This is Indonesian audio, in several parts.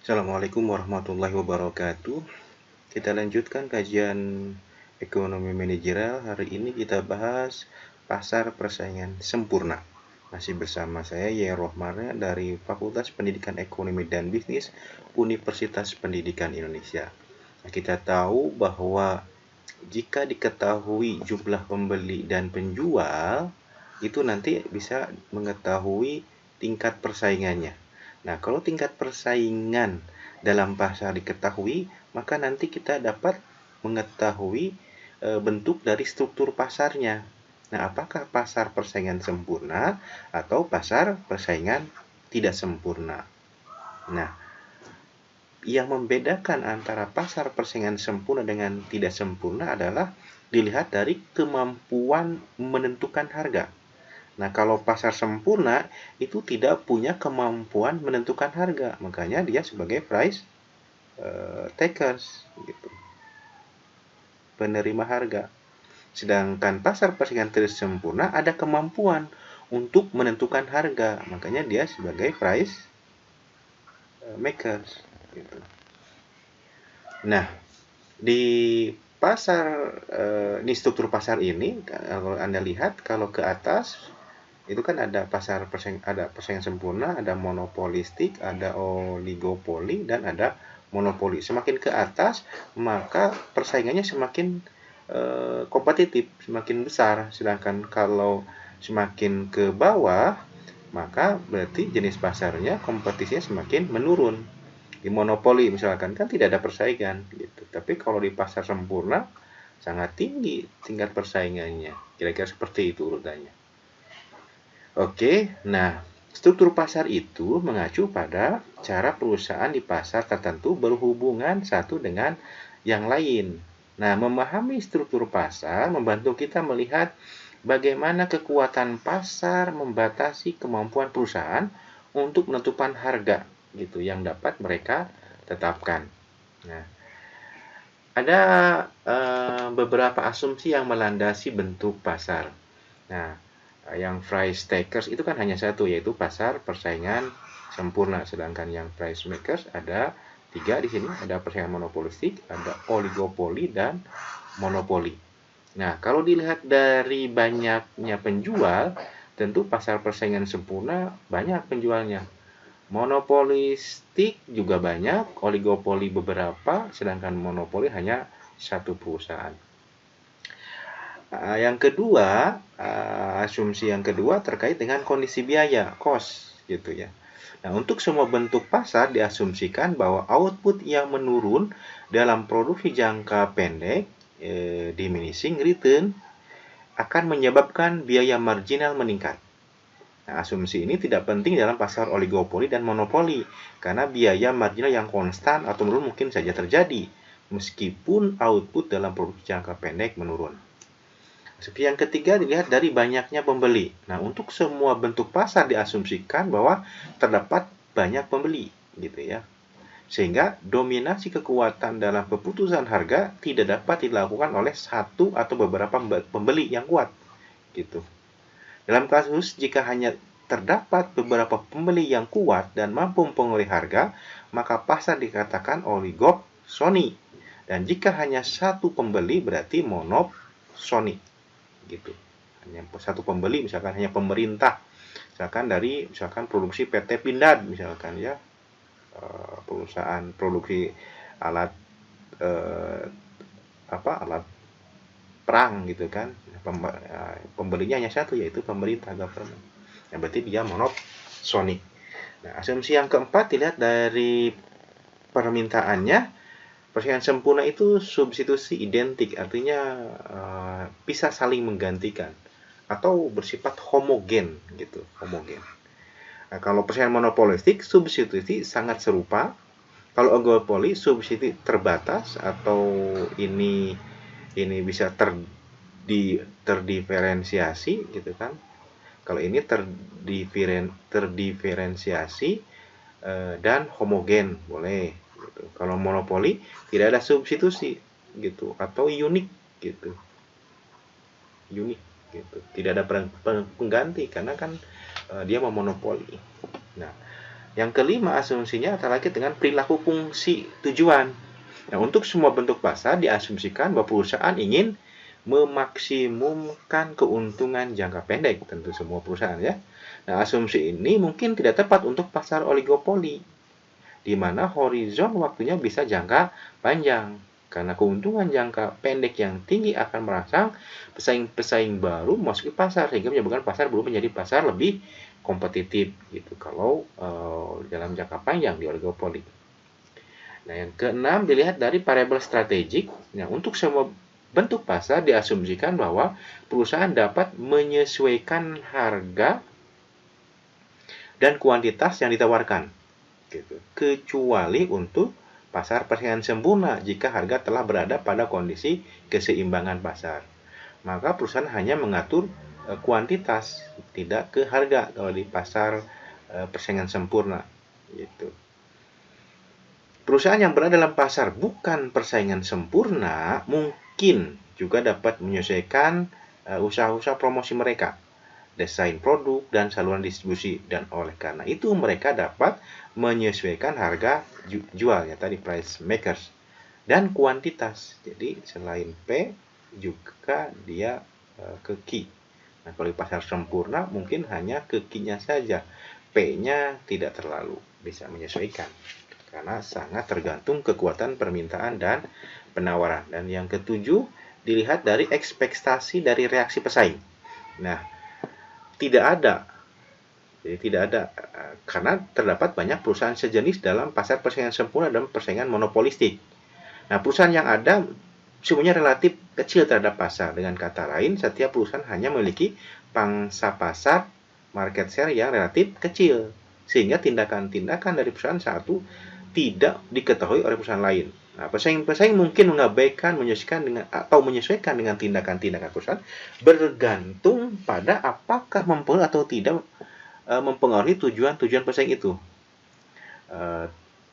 Assalamualaikum warahmatullahi wabarakatuh. Kita lanjutkan kajian ekonomi manajerial. Hari ini kita bahas pasar persaingan sempurna. Masih bersama saya Yaya Rohmana dari Fakultas Pendidikan Ekonomi dan Bisnis Universitas Pendidikan Indonesia. Nah, kita tahu bahwa jika diketahui jumlah pembeli dan penjual, itu nanti bisa mengetahui tingkat persaingannya. Nah, kalau tingkat persaingan dalam pasar diketahui, maka nanti kita dapat mengetahui bentuk dari struktur pasarnya. Nah, apakah pasar persaingan sempurna atau pasar persaingan tidak sempurna? Nah, yang membedakan antara pasar persaingan sempurna dengan tidak sempurna adalah dilihat dari kemampuan menentukan harga. Nah, kalau pasar sempurna itu tidak punya kemampuan menentukan harga, makanya dia sebagai price takers, gitu, penerima harga. Sedangkan pasar persaingan tidak sempurna ada kemampuan untuk menentukan harga, makanya dia sebagai price makers, gitu. Nah, di pasar di struktur pasar ini, kalau Anda lihat, kalau ke atas itu kan ada ada persaingan sempurna, ada monopolistik, ada oligopoli, dan ada monopoli. Semakin ke atas, maka persaingannya semakin kompetitif, semakin besar. Sedangkan kalau semakin ke bawah, maka berarti jenis pasarnya, kompetisinya semakin menurun. Di monopoli misalkan kan tidak ada persaingan gitu. Tapi kalau di pasar sempurna sangat tinggi tingkat persaingannya. Kira-kira seperti itu urutannya. Oke, nah struktur pasar itu mengacu pada cara perusahaan di pasar tertentu berhubungan satu dengan yang lain. Nah, memahami struktur pasar membantu kita melihat bagaimana kekuatan pasar membatasi kemampuan perusahaan untuk menentukan harga gitu yang dapat mereka tetapkan. Nah, ada beberapa asumsi yang melandasi bentuk pasar. Nah, yang price takers itu kan hanya satu, yaitu pasar persaingan sempurna. Sedangkan yang price makers ada tiga di sini, ada persaingan monopolistik, ada oligopoli, dan monopoli. Nah, kalau dilihat dari banyaknya penjual, tentu pasar persaingan sempurna banyak penjualnya. Monopolistik juga banyak, oligopoli beberapa, sedangkan monopoli hanya satu perusahaan. Yang kedua, asumsi yang kedua terkait dengan kondisi biaya, cost, gitu ya. Nah, untuk semua bentuk pasar diasumsikan bahwa output yang menurun dalam produksi jangka pendek, diminishing return, akan menyebabkan biaya marginal meningkat. Nah, asumsi ini tidak penting dalam pasar oligopoli dan monopoli, karena biaya marginal yang konstan atau menurun mungkin saja terjadi, meskipun output dalam produksi jangka pendek menurun. Asumsi yang ketiga dilihat dari banyaknya pembeli. Nah, untuk semua bentuk pasar diasumsikan bahwa terdapat banyak pembeli, gitu ya. Sehingga dominasi kekuatan dalam keputusan harga tidak dapat dilakukan oleh satu atau beberapa pembeli yang kuat, gitu. Dalam kasus jika hanya terdapat beberapa pembeli yang kuat dan mampu mempengaruhi harga, maka pasar dikatakan oligopsoni. Dan jika hanya satu pembeli berarti monopsoni, gitu. Hanya satu pembeli, misalkan hanya pemerintah, misalkan produksi PT Pindad misalkan ya, perusahaan produksi alat alat perang gitu kan, pembelinya hanya satu, yaitu pemerintah, government. Nah, berarti dia monopoly. Nah, asumsi yang keempat dilihat dari permintaannya. Persaingan sempurna itu substitusi identik, artinya bisa saling menggantikan atau bersifat homogen, gitu, homogen. Nah, kalau persaingan monopolistik, substitusi sangat serupa. Kalau oligopoli, substitusi terbatas atau ini bisa terdiferensiasi, gitu kan. Kalau ini terdiferensiasi dan homogen, boleh. Gitu. Kalau monopoli tidak ada substitusi, gitu, atau unik, gitu, unik, gitu. Tidak ada pengganti karena kan dia memonopoli. Nah, Yang kelima, asumsinya terkait dengan perilaku fungsi tujuan. Nah, untuk semua bentuk pasar diasumsikan bahwa perusahaan ingin memaksimumkan keuntungan jangka pendek, tentu semua perusahaan ya. Nah, asumsi ini mungkin tidak tepat untuk pasar oligopoli, di mana horizon waktunya bisa jangka panjang. Karena keuntungan jangka pendek yang tinggi akan merangsang pesaing-pesaing baru masuk ke pasar, sehingga menyebabkan pasar belum menjadi pasar lebih kompetitif gitu kalau dalam jangka panjang di oligopoli. Nah, yang keenam dilihat dari variabel strategik. Nah, untuk semua bentuk pasar diasumsikan bahwa perusahaan dapat menyesuaikan harga dan kuantitas yang ditawarkan gitu. Kecuali untuk pasar persaingan sempurna jika harga telah berada pada kondisi keseimbangan pasar. Maka perusahaan hanya mengatur kuantitas, tidak ke harga kalau di pasar persaingan sempurna gitu. Perusahaan yang berada dalam pasar bukan persaingan sempurna mungkin juga dapat menyesuaikan usaha-usaha promosi mereka, desain produk, dan saluran distribusi. Dan oleh karena itu mereka dapat menyesuaikan harga jualnya tadi, price makers, dan kuantitas. Jadi selain P juga dia ke Q. Nah, kalau di pasar sempurna mungkin hanya ke Q-nya saja, P-nya tidak terlalu bisa menyesuaikan karena sangat tergantung kekuatan permintaan dan penawaran. Dan yang ketujuh, dilihat dari ekspektasi dari reaksi pesaing. Nah, tidak ada. Jadi tidak ada karena terdapat banyak perusahaan sejenis dalam pasar persaingan sempurna dan persaingan monopolistik. Nah, perusahaan yang ada semuanya relatif kecil terhadap pasar. Dengan kata lain, setiap perusahaan hanya memiliki pangsa pasar market share yang relatif kecil, sehingga tindakan-tindakan dari perusahaan satu tidak diketahui oleh perusahaan lain. Nah, pesaing-pesaing mungkin mengabaikan, menyesuaikan dengan tindakan-tindakan perusahaan bergantung pada apakah mempengaruhi atau tidak mempengaruhi tujuan-tujuan pesaing itu.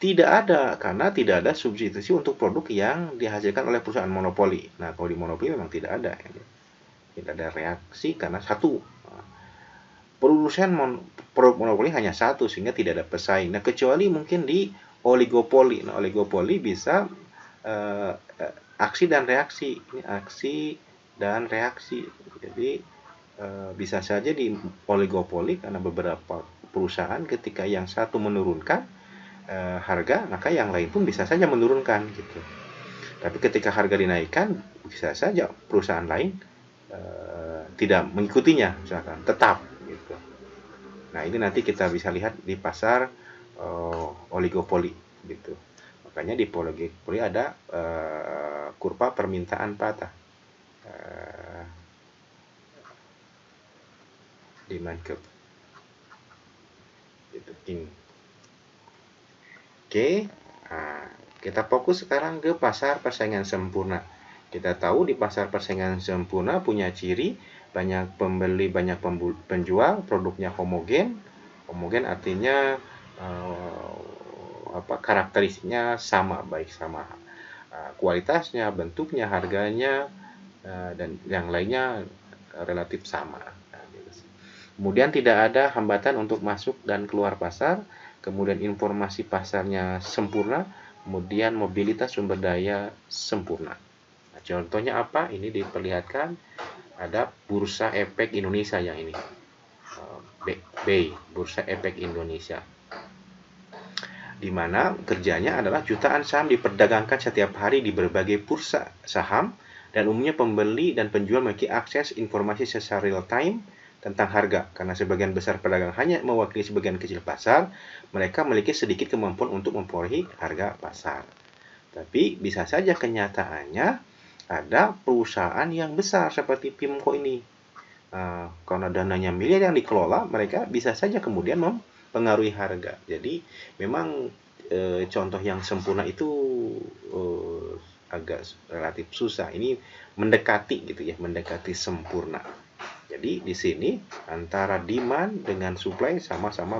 Tidak ada, karena tidak ada substitusi untuk produk yang dihasilkan oleh perusahaan monopoli. Nah, kalau di monopoli memang tidak ada. Tidak ada reaksi karena satu. Produsen produk monopoli hanya satu, sehingga tidak ada pesaing. Nah, kecuali mungkin di oligopoli. Nah, oligopoli bisa aksi dan reaksi. Ini aksi dan reaksi. Jadi bisa saja di oligopoli karena beberapa perusahaan ketika yang satu menurunkan harga, maka yang lain pun bisa saja menurunkan gitu. Tapi ketika harga dinaikkan, bisa saja perusahaan lain tidak mengikutinya, misalkan tetap gitu. Nah, ini nanti kita bisa lihat di pasar oligopoli gitu. Makanya di oligopoli ada kurva permintaan patah, demand curve gitu. Oke, nah, kita fokus sekarang ke pasar persaingan sempurna. Kita tahu di pasar persaingan sempurna punya ciri banyak pembeli, banyak penjual, produknya homogen. Homogen artinya karakteristiknya sama, baik sama kualitasnya, bentuknya, harganya, dan yang lainnya relatif sama. Kemudian tidak ada hambatan untuk masuk dan keluar pasar. Kemudian informasi pasarnya sempurna, kemudian mobilitas sumber daya sempurna. Nah, contohnya apa? Ini diperlihatkan ada Bursa Efek Indonesia yang ini, BEI, Bursa Efek Indonesia, di mana kerjanya adalah jutaan saham diperdagangkan setiap hari di berbagai bursa saham, dan umumnya pembeli dan penjual memiliki akses informasi secara real time tentang harga. Karena sebagian besar pedagang hanya mewakili sebagian kecil pasar, mereka memiliki sedikit kemampuan untuk mempengaruhi harga pasar. Tapi bisa saja kenyataannya ada perusahaan yang besar seperti PIMCO ini. Karena dananya miliar yang dikelola, mereka bisa saja kemudian mempengaruhi harga. Jadi memang contoh yang sempurna itu agak relatif susah. Ini mendekati gitu ya, mendekati sempurna. Jadi di sini antara demand dengan supply sama-sama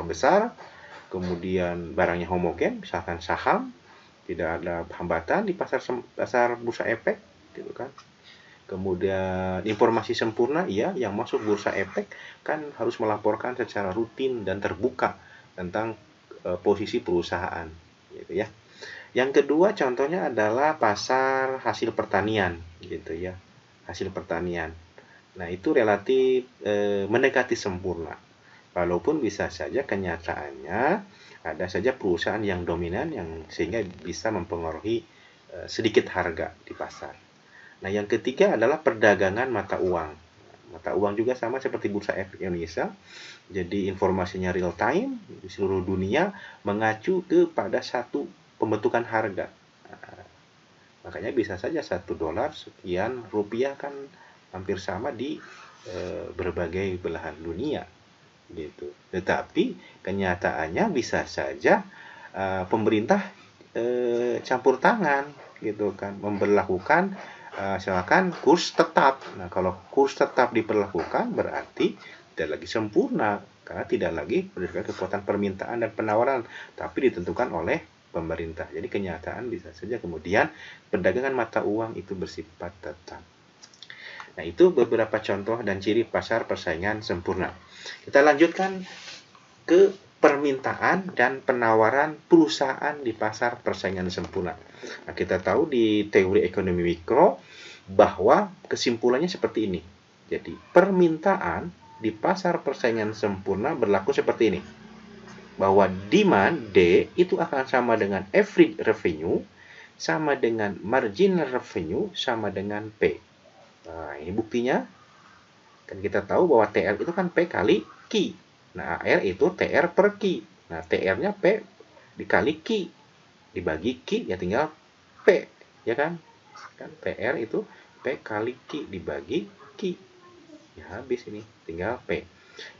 besar, kemudian barangnya homogen, misalkan saham, tidak ada hambatan di pasar bursa efek, gitu kan. Kemudian informasi sempurna, iya, yang masuk bursa efek kan harus melaporkan secara rutin dan terbuka tentang posisi perusahaan, gitu ya. Yang kedua contohnya adalah pasar hasil pertanian, gitu ya, hasil pertanian. Nah, itu relatif mendekati sempurna. Walaupun bisa saja kenyataannya ada saja perusahaan yang dominan yang sehingga bisa mempengaruhi sedikit harga di pasar. Nah, yang ketiga adalah perdagangan mata uang. Mata uang juga sama seperti Bursa Efek Indonesia. Jadi informasinya real time di seluruh dunia mengacu kepada satu pembentukan harga. Nah, makanya bisa saja $1 sekian rupiah kan hampir sama di berbagai belahan dunia gitu. Tetapi kenyataannya bisa saja pemerintah campur tangan gitu kan, memberlakukan misalkan kurs tetap. Nah, kalau kurs tetap diperlakukan berarti tidak lagi sempurna karena tidak lagi berdasarkan kekuatan permintaan dan penawaran, tapi ditentukan oleh pemerintah. Jadi kenyataan bisa saja kemudian perdagangan mata uang itu bersifat tetap. Nah, itu beberapa contoh dan ciri pasar persaingan sempurna. Kita lanjutkan ke permintaan dan penawaran perusahaan di pasar persaingan sempurna. Nah, kita tahu di teori ekonomi mikro bahwa kesimpulannya seperti ini. Jadi, permintaan di pasar persaingan sempurna berlaku seperti ini. Bahwa demand D itu akan sama dengan average revenue, sama dengan marginal revenue, sama dengan P. Nah, ini buktinya. Kan kita tahu bahwa TR itu kan P kali Q. Nah, R itu TR per Q. Nah, TR-nya P dikali Q. Dibagi Q, ya tinggal P. Ya kan? Kan TR itu P kali Q dibagi Q. Ya, habis ini. Tinggal P.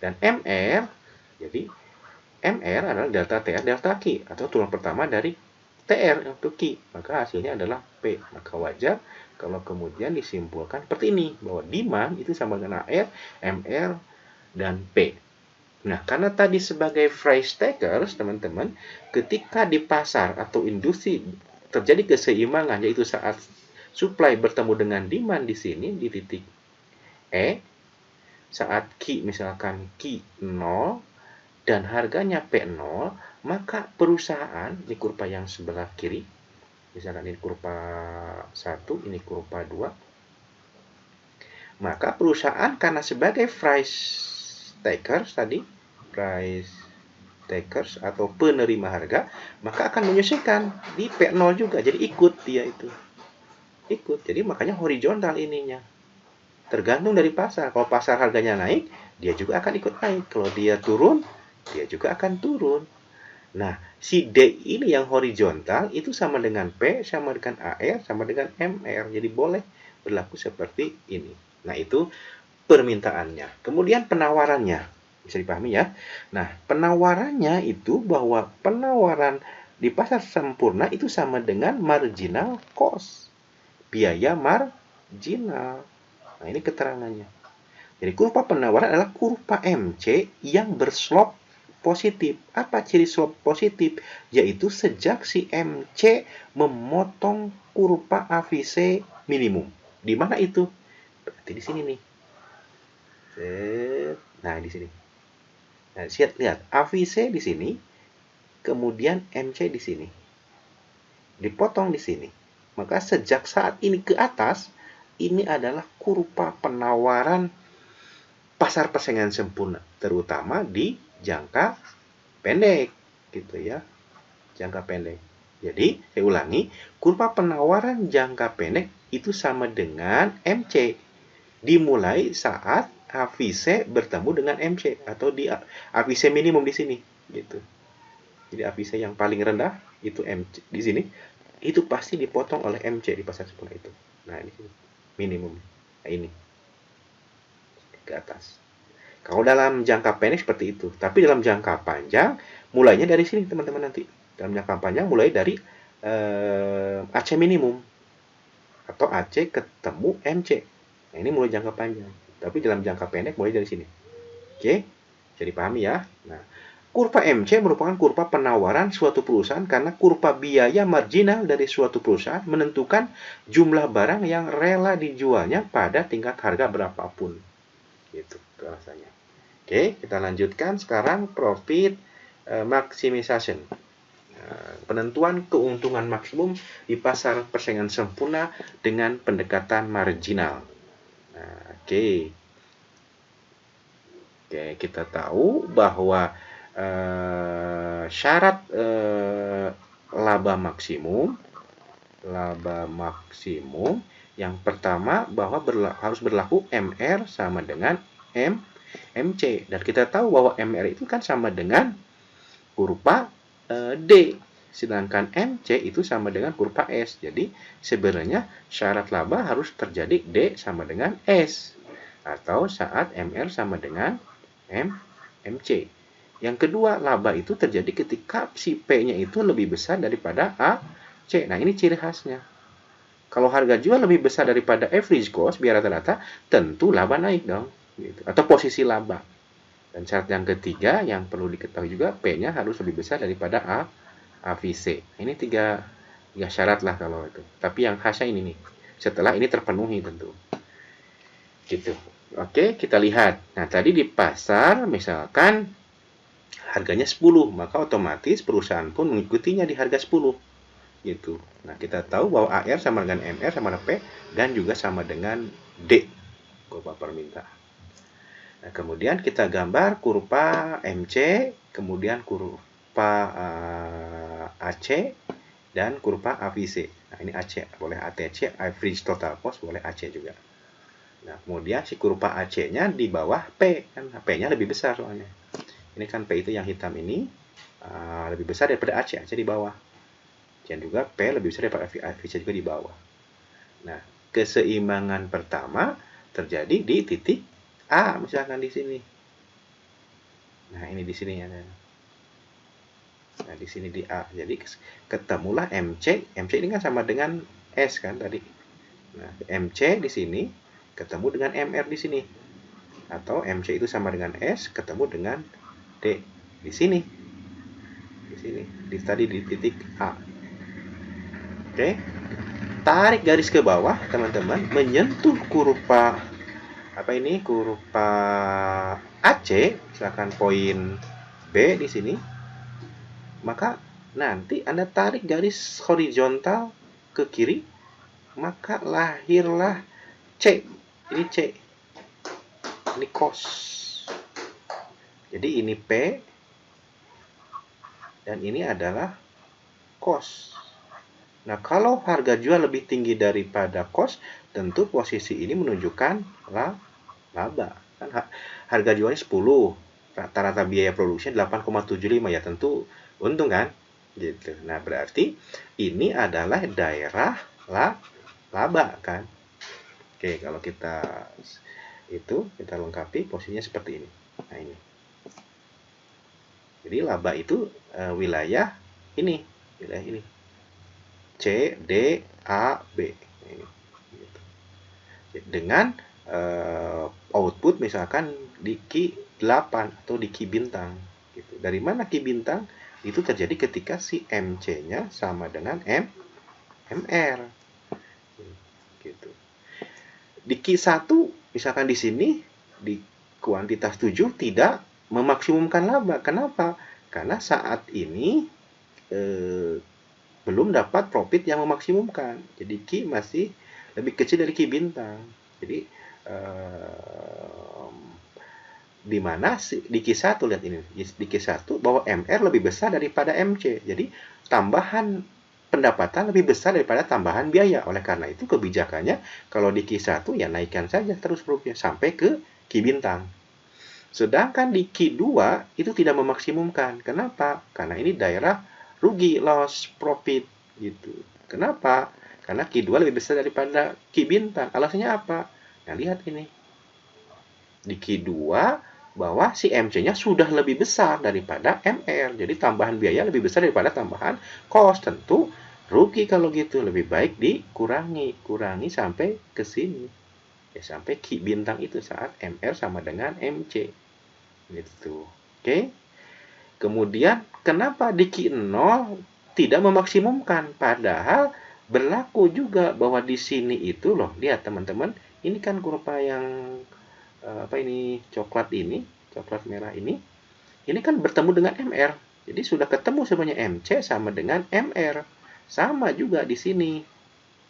Dan MR, jadi MR adalah delta TR, delta Q. Atau turunan pertama dari TR untuk Q. Maka hasilnya adalah P. Maka wajar kalau kemudian disimpulkan seperti ini, bahwa demand itu sama dengan AR, MR, dan P. Nah, karena tadi sebagai price takers, teman-teman, ketika di pasar atau industri terjadi keseimbangan, yaitu saat supply bertemu dengan demand di sini, di titik E, saat Q misalkan Q 0, dan harganya P0, maka perusahaan, di kurva yang sebelah kiri, misalkan ini kurva 1, ini kurva 2, maka perusahaan karena sebagai price takers tadi, price takers atau penerima harga, maka akan menyesuaikan di P0 juga, jadi ikut dia itu. Ikut, jadi makanya horizontal ininya. Tergantung dari pasar. Kalau pasar harganya naik, dia juga akan ikut naik. Kalau dia turun, dia juga akan turun. Nah, si D ini yang horizontal itu sama dengan P, sama dengan AR, sama dengan MR. Jadi boleh berlaku seperti ini. Nah, itu permintaannya. Kemudian penawarannya. Bisa dipahami ya. Nah, penawarannya itu bahwa penawaran di pasar sempurna itu sama dengan marginal cost. Biaya marginal. Nah, ini keterangannya. Jadi kurva penawaran adalah kurva MC yang berslope positif. Apa ciri slope positif? Yaitu sejak si MC memotong kurva AVC minimum. Di mana itu? Berarti di sini nih. Nah, di sini. Nah, lihat AVC di sini, kemudian MC di sini. Dipotong di sini. Maka sejak saat ini ke atas, ini adalah kurva penawaran pasar persaingan sempurna, terutama di jangka pendek gitu ya, jangka pendek. Jadi saya ulangi, kurva penawaran jangka pendek itu sama dengan MC dimulai saat AVC bertemu dengan MC atau di AVC minimum di sini gitu. Jadi AVC yang paling rendah itu MC di sini, itu pasti dipotong oleh MC di pasar sempurna itu. Nah, ini minimum. Nah, ini ke atas. Kalau dalam jangka pendek seperti itu, tapi dalam jangka panjang mulainya dari sini teman-teman nanti. Dalam jangka panjang mulai dari AC minimum atau AC ketemu MC. Nah, ini mulai jangka panjang. Tapi dalam jangka pendek mulai dari sini. Oke, jadi pahami ya. Nah, kurva MC merupakan kurva penawaran suatu perusahaan karena kurva biaya marginal dari suatu perusahaan menentukan jumlah barang yang rela dijualnya pada tingkat harga berapapun. Gitu alasannya. Oke, kita lanjutkan sekarang profit maximization. Penentuan keuntungan maksimum di pasar persaingan sempurna dengan pendekatan marginal. Oke, kita tahu bahwa syarat laba maksimum yang pertama bahwa harus berlaku MR sama dengan MC, dan kita tahu bahwa MR itu kan sama dengan kurva D, sedangkan MC itu sama dengan kurva S. Jadi sebenarnya syarat laba harus terjadi D sama dengan S, atau saat MR sama dengan MC. Yang kedua, laba itu terjadi ketika si P-nya itu lebih besar daripada AC. Nah, ini ciri khasnya. Kalau harga jual lebih besar daripada average cost, biar rata-rata, tentu laba naik dong, gitu. Atau posisi laba. Dan syarat yang ketiga yang perlu diketahui juga, P-nya harus lebih besar daripada AVC. Ini tiga syarat lah kalau itu. Tapi yang khasnya ini nih. Setelah ini terpenuhi tentu. Gitu. Oke, kita lihat. Nah, tadi di pasar misalkan harganya 10, maka otomatis perusahaan pun mengikutinya di harga 10. Gitu. Nah, kita tahu bahwa AR sama dengan MR sama dengan P dan juga sama dengan D. Kurva permintaan. Nah, kemudian kita gambar kurva MC, kemudian kurva AC, dan kurva AVC. Nah, ini AC, boleh ATC, average total cost, boleh AC juga. Nah, kemudian si kurva AC-nya di bawah P, kan P-nya lebih besar soalnya. Ini kan P itu yang hitam ini, lebih besar daripada AC di bawah. Dan juga P lebih besar daripada AVC juga di bawah. Nah, keseimbangan pertama terjadi di titik A, misalkan di sini. Nah, ini di sini ya. Nah, di sini di A. Jadi ketemulah MC. MC ini kan sama dengan S kan tadi. Nah, MC di sini ketemu dengan MR di sini. Atau MC itu sama dengan S ketemu dengan D di sini. Di sini. Tadi di titik A. Oke. Tarik garis ke bawah, teman-teman, menyentuh kurva kurva AC, misalkan poin B di sini, maka nanti Anda tarik garis horizontal ke kiri, maka lahirlah C. Ini C. Ini cost. Jadi ini P dan ini adalah cost. Nah, kalau harga jual lebih tinggi daripada cost, tentu posisi ini menunjukkan laba. Kan harga jualnya 10, rata-rata biaya produksinya 8,75, ya tentu untung kan? Gitu. Nah, berarti ini adalah daerah laba kan? Oke, kalau kita lengkapi posisinya seperti ini. Nah, ini. Jadi laba itu wilayah ini. C, D, A, B. Gitu. Dengan output misalkan di Ki 8 atau di Ki bintang. Gitu. Dari mana Ki bintang? Itu terjadi ketika si MC-nya sama dengan MR. Gitu. Di Ki 1, misalkan di sini, di kuantitas 7 tidak memaksimumkan laba. Kenapa? Karena saat ini belum dapat profit yang memaksimumkan. Jadi Ki masih lebih kecil dari Ki bintang. Jadi di mana di Q1 lihat ini, di Q1 bahwa MR lebih besar daripada MC. Jadi tambahan pendapatan lebih besar daripada tambahan biaya. Oleh karena itu kebijakannya kalau di Q1 ya naikkan saja terus profitnya sampai ke Ki bintang. Sedangkan di Q2 itu tidak memaksimumkan. Kenapa? Karena ini daerah rugi, loss profit gitu. Kenapa? Karena Q2 lebih besar daripada Ki bintang. Alasannya apa? Nah, lihat ini. Di Q2 bahwa si MC-nya sudah lebih besar daripada MR. Jadi tambahan biaya lebih besar daripada tambahan cost. Tentu rugi kalau gitu. Lebih baik kurangi sampai ke sini. Ya, sampai Ki bintang itu saat MR sama dengan MC. Gitu. Oke. Kemudian kenapa di Q0 tidak memaksimumkan? Padahal berlaku juga bahwa di sini itu loh. Lihat teman-teman, ini kan kurva yang coklat merah ini. Ini kan bertemu dengan MR. Jadi sudah ketemu sebenarnya MC sama dengan MR. Sama juga di sini.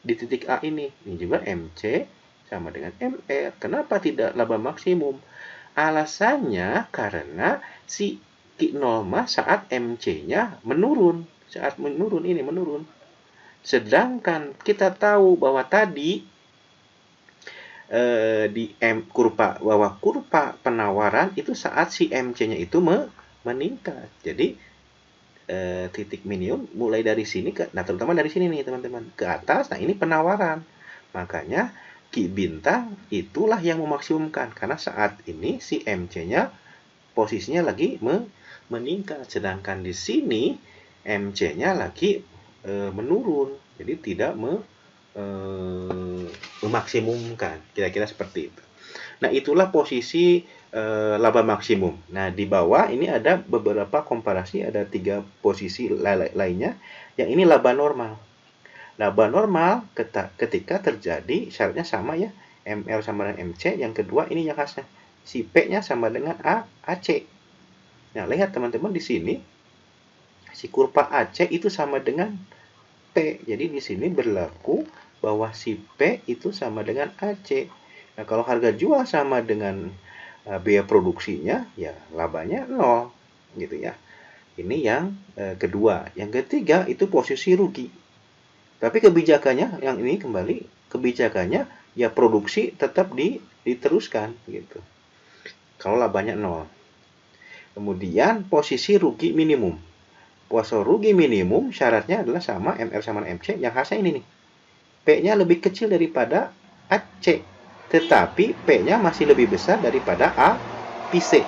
Di titik A ini. Ini juga MC sama dengan MR. Kenapa tidak laba maksimum? Alasannya karena si Q0 saat MC-nya menurun. Saat menurun ini menurun. Sedangkan kita tahu bahwa tadi di kurva bahwa kurva penawaran itu saat si MC-nya itu meningkat. Jadi titik minimum mulai dari sini nah terutama dari sini nih teman-teman ke atas. Nah ini penawaran. Makanya Ki bintang itulah yang memaksimumkan karena saat ini si MC-nya posisinya lagi meningkat, sedangkan di sini MC-nya lagi menurun. Jadi tidak memaksimumkan, kira-kira seperti itu. Nah, itulah posisi laba maksimum. Nah, di bawah ini ada beberapa komparasi, ada 3 posisi lainnya, yang ini laba normal. Laba normal ketika terjadi syaratnya sama ya, ML sama dengan MC. Yang kedua ini yang khasnya, si P-nya sama dengan AC. Nah, lihat teman-teman di sini, si kurva AC itu sama dengan P. Jadi di sini berlaku bahwa si P itu sama dengan AC. Nah, kalau harga jual sama dengan biaya produksinya, ya labanya 0, gitu ya. Ini yang kedua. Yang ketiga itu posisi rugi. Tapi kebijakannya yang ini kembali, kebijakannya ya produksi tetap diteruskan gitu. Kalau labanya 0. Kemudian posisi rugi minimum. Posisi rugi minimum syaratnya adalah sama MR sama MC, yang khasnya ini nih. P-nya lebih kecil daripada AC, tetapi P-nya masih lebih besar daripada A PC.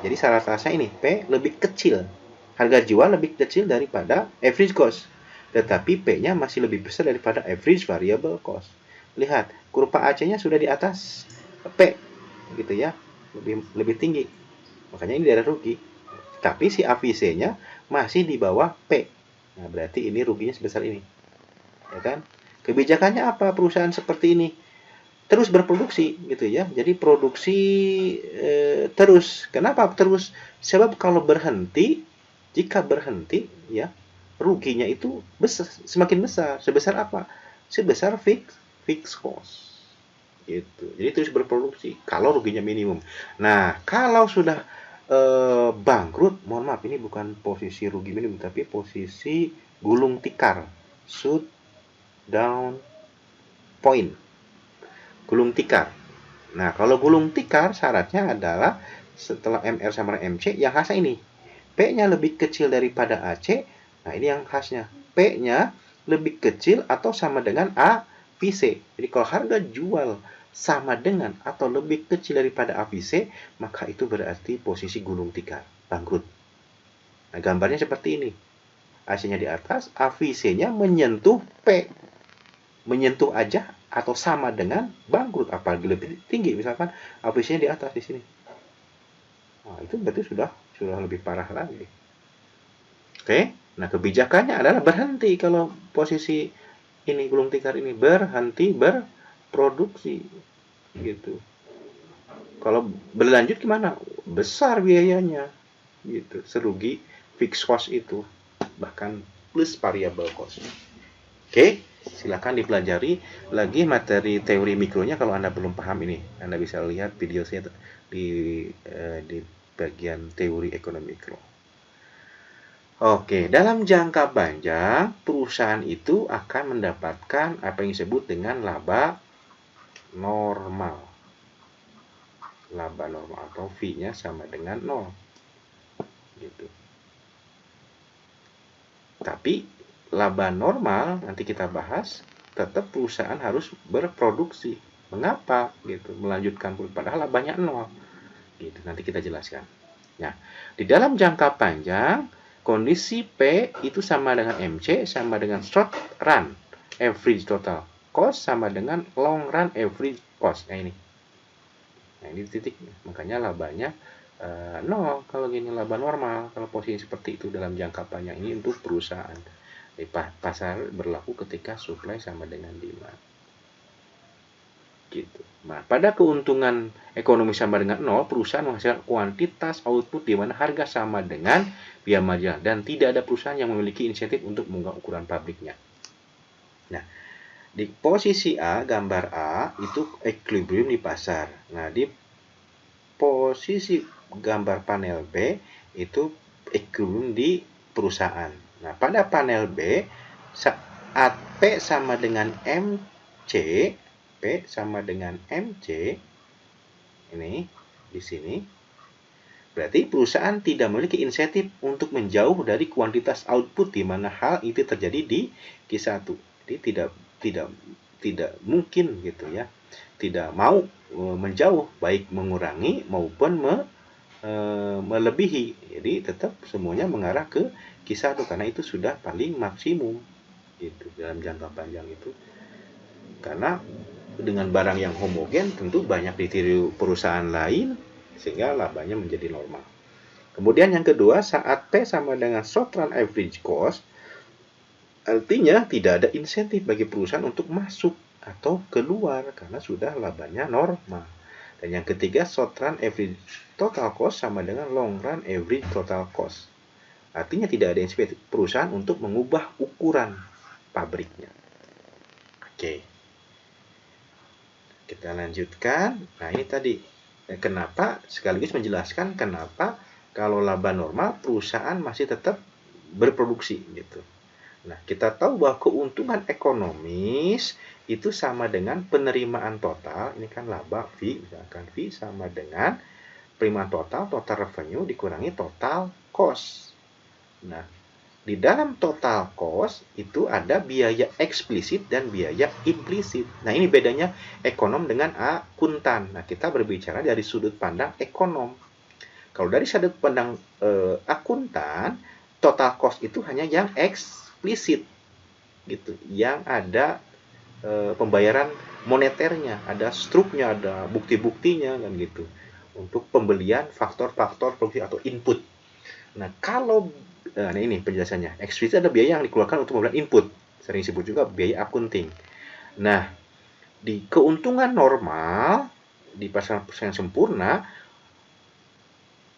Jadi syarat khasnya ini, P lebih kecil. Harga jual lebih kecil daripada average cost, tetapi P-nya masih lebih besar daripada average variable cost. Lihat, kurva AC-nya sudah di atas P, gitu ya, lebih tinggi. Makanya ini daerah rugi. Tapi si AVC-nya masih di bawah P. Nah, berarti ini ruginya sebesar ini. Ya kan? Kebijakannya apa perusahaan seperti ini? Terus berproduksi gitu ya. Jadi produksi terus. Kenapa terus? Sebab kalau berhenti, jika berhenti ya, ruginya itu semakin besar. Sebesar apa? Sebesar fixed cost. Gitu. Jadi terus berproduksi kalau ruginya minimum. Nah, kalau sudah bangkrut, mohon maaf ini bukan posisi rugi minimum tapi posisi gulung tikar, shut down point, gulung tikar. Nah, kalau gulung tikar syaratnya adalah setelah MR sama MC yang khasnya ini, P-nya lebih kecil daripada AC. Nah, ini yang khasnya, P-nya lebih kecil atau sama dengan AVC. Jadi kalau harga jual sama dengan atau lebih kecil daripada AVC, maka itu berarti posisi gulung tikar, bangkrut. Nah, gambarnya seperti ini. AC-nya di atas, AVC-nya menyentuh P. Menyentuh aja atau sama dengan bangkrut, apalagi lebih tinggi, misalkan AVC-nya di atas di sini. Nah, itu berarti sudah lebih parah lagi. Oke, nah kebijakannya adalah berhenti kalau posisi ini gulung tikar ini, berhenti berproduksi gitu. Kalau berlanjut gimana? Besar biayanya gitu, serugi fixed cost itu, bahkan plus variable cost. Oke, silakan dipelajari lagi materi teori mikronya kalau Anda belum paham ini. Anda bisa lihat video saya di bagian teori ekonomi mikro. Oke, dalam jangka panjang perusahaan itu akan mendapatkan apa yang disebut dengan laba normal. Laba normal atau V-nya sama dengan 0. Gitu. Tapi laba normal nanti kita bahas, tetap perusahaan harus berproduksi. Mengapa? Gitu. Melanjutkan padahal labanya 0. Gitu. Nanti kita jelaskan. Nah, di dalam jangka panjang kondisi P itu sama dengan MC sama dengan short run average total cost sama dengan long run average cost. Nah ini titik, makanya labanya 0 kalau gini, laba normal kalau posisi seperti itu dalam jangka panjang ini untuk perusahaan. Di pasar berlaku ketika supply sama dengan demand gitu. Nah, pada keuntungan ekonomi sama dengan 0, perusahaan menghasilkan kuantitas output di mana harga sama dengan biaya marginal dan tidak ada perusahaan yang memiliki insentif untuk mengubah ukuran pabriknya. Nah, di posisi A, gambar A, itu equilibrium di pasar. Nah, di posisi gambar panel B, itu equilibrium di perusahaan. Nah, pada panel B, saat P sama dengan MC, P sama dengan MC, ini, di sini, berarti perusahaan tidak memiliki insentif untuk menjauh dari kuantitas output di mana hal itu terjadi di Q1. Jadi tidak mungkin gitu ya. Tidak mau menjauh, baik mengurangi maupun melebihi. Jadi tetap semuanya mengarah ke Q1 karena itu sudah paling maksimum itu dalam jangka panjang itu. Karena dengan barang yang homogen tentu banyak ditiru perusahaan lain sehingga labanya menjadi normal. Kemudian yang kedua, saat P sama dengan short run average cost, artinya tidak ada insentif bagi perusahaan untuk masuk atau keluar karena sudah labanya normal. Dan yang ketiga, short run average total cost sama dengan long run average total cost. Artinya tidak ada insentif perusahaan untuk mengubah ukuran pabriknya. Oke. Kita lanjutkan. Nah, ini tadi kenapa, sekaligus menjelaskan kenapa kalau laba normal perusahaan masih tetap berproduksi gitu. Nah, kita tahu bahwa keuntungan ekonomis itu sama dengan penerimaan total. Ini kan laba V, misalkan V sama dengan penerimaan total revenue dikurangi total cost. Nah, di dalam total cost itu ada biaya eksplisit dan biaya implisit. Nah, ini bedanya ekonom dengan akuntan. Nah, kita berbicara dari sudut pandang ekonom. Kalau dari sudut pandang akuntan, total cost itu hanya yang eksplisit gitu, yang ada pembayaran moneternya, ada struknya, ada bukti-buktinya kan gitu. Untuk pembelian faktor-faktor produksi atau input. Nah, kalau nah ini penjelasannya. Eksplisit ada biaya yang dikeluarkan untuk pembelian input. Sering disebut juga biaya accounting. Nah, di keuntungan normal, di pasar yang sempurna,